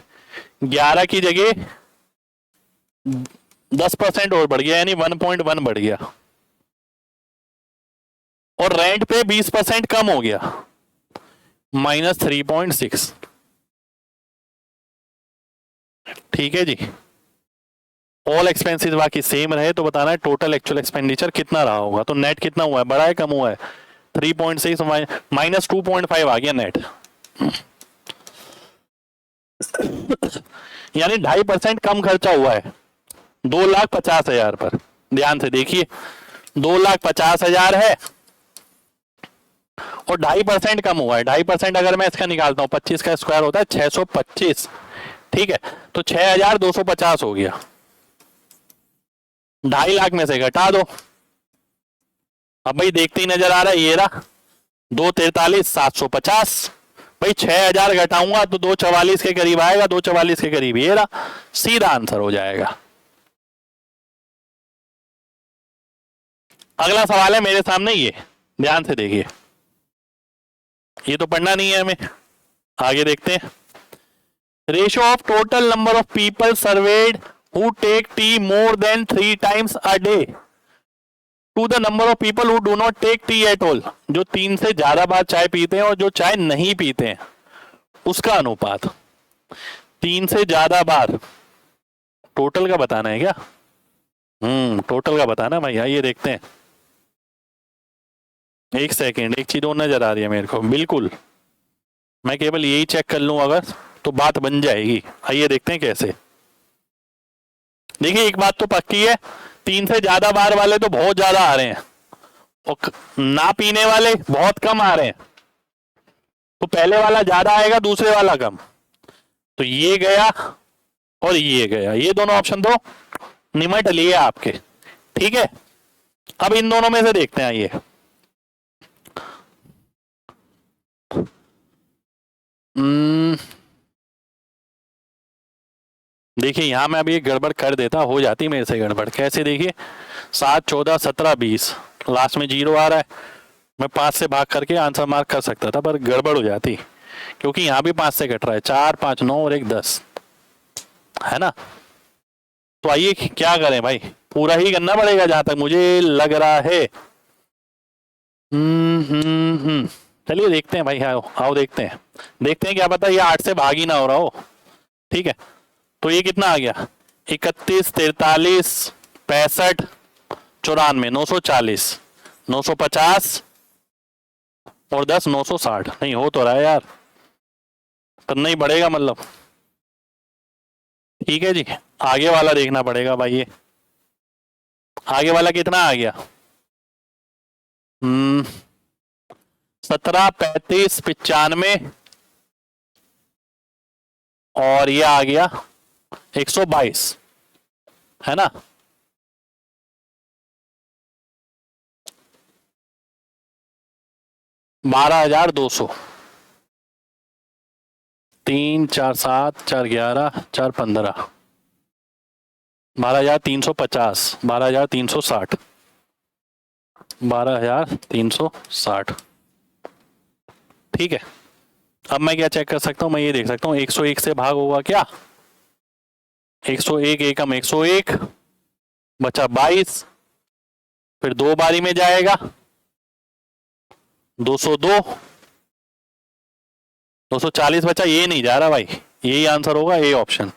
11 की जगह 10% और बढ़ गया, यानी 1.1 बढ़ गया, और रेंट पे 20% कम हो गया, -3.6, ठीक है जी। ऑल एक्सपेंसेस बाकी सेम रहे तो बताना है टोटल एक्चुअल एक्सपेंडिचर कितना रहा होगा। तो नेट कितना हुआ है, बढ़ा है कम हुआ है, 3.6 -2.5 आ गया नेट, यानी 2.5% कम खर्चा हुआ है 2,50,000 पर। ध्यान से देखिए, 2,50,000 है और 2.5% कम हुआ है। 2.5% अगर मैं इसका निकालता हूं, 25 का स्क्वायर होता है 625, ठीक है। तो 6,250 हो गया, 2.5 लाख में से घटा दो। अब भाई देखते ही नजर आ रहा है, ये रहा 243 750, भाई 6,000 घटाऊंगा तो 244 के करीब आएगा, 244 के करीब, ये रहा, सीधा आंसर हो जाएगा। अगला सवाल है मेरे सामने, ये ध्यान से देखिए, ये तो पढ़ना नहीं है हमें, आगे देखते हैं। Ratio of total number of people surveyed who take tea more than 3 times a day to the number of people who do not take tea at all. जो 3 से ज्यादा बार चाय पीते हैं और जो चाय नहीं पीते हैं, उसका अनुपात। 3 से ज्यादा बार, टोटल का बताना है क्या? टोटल का बताना भाई। आइए देखते हैं, एक सेकेंड, एक चीज और नजर आ रही है मेरे को, बिल्कुल मैं केवल यही चेक कर लूं अगर, तो बात बन जाएगी। आइए देखते हैं कैसे। देखिए एक बात तो पक्की है, 3 से ज्यादा बार वाले तो बहुत ज्यादा आ रहे हैं और ना पीने वाले बहुत कम आ रहे हैं। तो पहले वाला ज्यादा आएगा, दूसरे वाला कम। तो ये गया और ये गया, ये दोनों ऑप्शन तो निमट लिए आपके, ठीक है। अब इन दोनों में से देखते हैं, आइए। देखिए यहां मैं अभी एक गड़बड़ कर देता, हो जाती मेरे से गड़बड़। कैसे? देखिए 7, 14, 17, 20, लास्ट में 0 आ रहा है। मैं 5 से भाग करके आंसर मार्क कर सकता था, पर गड़बड़ हो जाती, क्योंकि यहां भी 5 से कट रहा है। 4, 5, 9 और 1, 10, है ना। तो आइए क्या करें भाई, पूरा ही करना पड़ेगा जहां तक मुझे लग रहा है। चलिए देखते हैं भाई, आओ देखते हैं, क्या पता ये 8 से भाग ही ना हो रहा हो, ठीक है। तो ये कितना आ गया, 31, 43, 65, 94, 940, 950 और 10, 960। नहीं हो तो रहा है यार, करना ही पड़ेगा मतलब, ठीक है जी। आगे वाला देखना पड़ेगा भाई, ये आगे वाला कितना आ गया। 17, 35, 95 और ये आ गया 122, है ना। $12,200, 3, 4, 7, 4, 11, 4, 15, 12,350, 12,360, 12,360। ठीक है, अब मैं क्या चेक कर सकता हूं, मैं ये देख सकता हूं 101 से भाग होगा क्या, 101 एकम 101, बचा 22, फिर 2 बारी में जाएगा 202, 240 बचा, ये नहीं जा रहा भाई, यही आंसर होगा, ए ऑप्शन,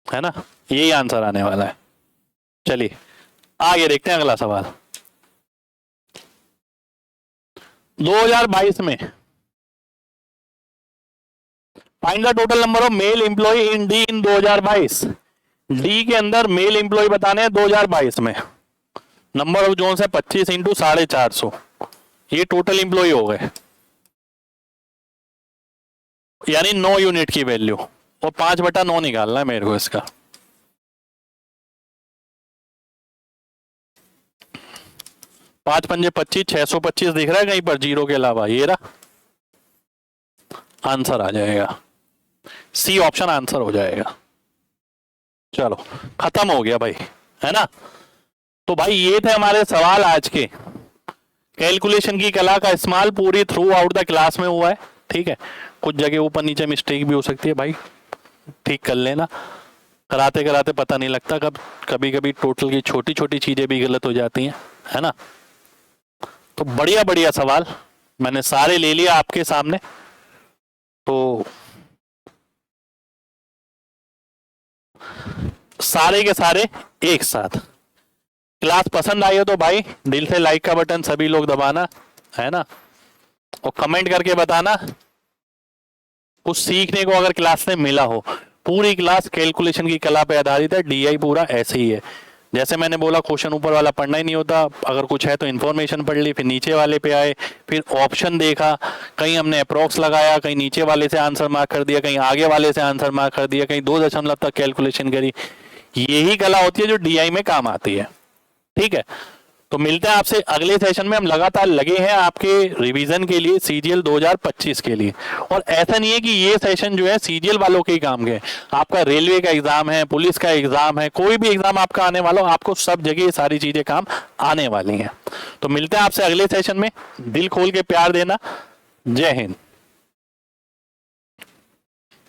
है ना, यही आंसर आने वाला है। चलिए आगे देखते हैं अगला सवाल। 2022 में find the total number of male employee in D in 2022। D के अंदर मेल एम्प्लॉय बताने हैं 2022 में। नंबर ऑफ जोन्स है 25 इंटू 450, ये टोटल एम्प्लॉय हो गए, यानी 9 यूनिट की वैल्यू, और 5/9 निकालना है मेरे को इसका। पांच पंजे 25, 625 दिख रहा है कहीं पर जीरो के अलावा, ये रहा, आंसर आ जाएगा, सी ऑप्शन आंसर हो जाएगा। चलो खत्म हो गया भाई, है ना। तो भाई ये थे हमारे सवाल आज के। कैलकुलेशन की कला का इस्तेमाल पूरी थ्रू आउट द क्लास में हुआ है, ठीक है। कुछ जगह ऊपर नीचे मिस्टेक भी हो सकती है भाई, ठीक कर लेना, कराते कराते पता नहीं लगता, कभी कभी टोटल की छोटी छोटी चीजें भी गलत हो जाती हैं, है ना। तो बढ़िया बढ़िया सवाल मैंने सारे ले लिया आपके सामने। तो सारे के सारे एक साथ। क्लास पसंद आई हो तो भाई दिल से लाइक का बटन सभी लोग दबाना, है ना, और कमेंट करके बताना कुछ सीखने को अगर क्लास में मिला हो। पूरी क्लास कैलकुलेशन की कला पे आधारित है, डीआई पूरा ऐसे ही है। जैसे मैंने बोला क्वेश्चन ऊपर वाला पढ़ना ही नहीं होता, अगर कुछ है तो इन्फॉर्मेशन पढ़ ली, फिर नीचे वाले पे आए, फिर ऑप्शन देखा, कहीं हमने अप्रोक्स लगाया, कहीं नीचे वाले से आंसर मार्क कर दिया, कहीं आगे वाले से आंसर मार्क कर दिया, कहीं 2 दशमलव तक कैलकुलेशन करी। यही कला होती है जो डीआई में काम आती है, ठीक है। तो मिलते हैं आपसे अगले सेशन में। हम लगातार लगे हैं आपके रिवीजन के लिए सीजीएल 2025 के लिए। और ऐसा नहीं है कि ये सेशन जो है सीजीएल वालों के ही काम के, आपका रेलवे का एग्जाम है, पुलिस का एग्जाम है, कोई भी एग्जाम आपका आने वाला हो, आपको सब जगह ये सारी चीजें काम आने वाली हैं। तो मिलते हैं आपसे अगले सेशन में। दिल खोल के प्यार देना। जय हिंद।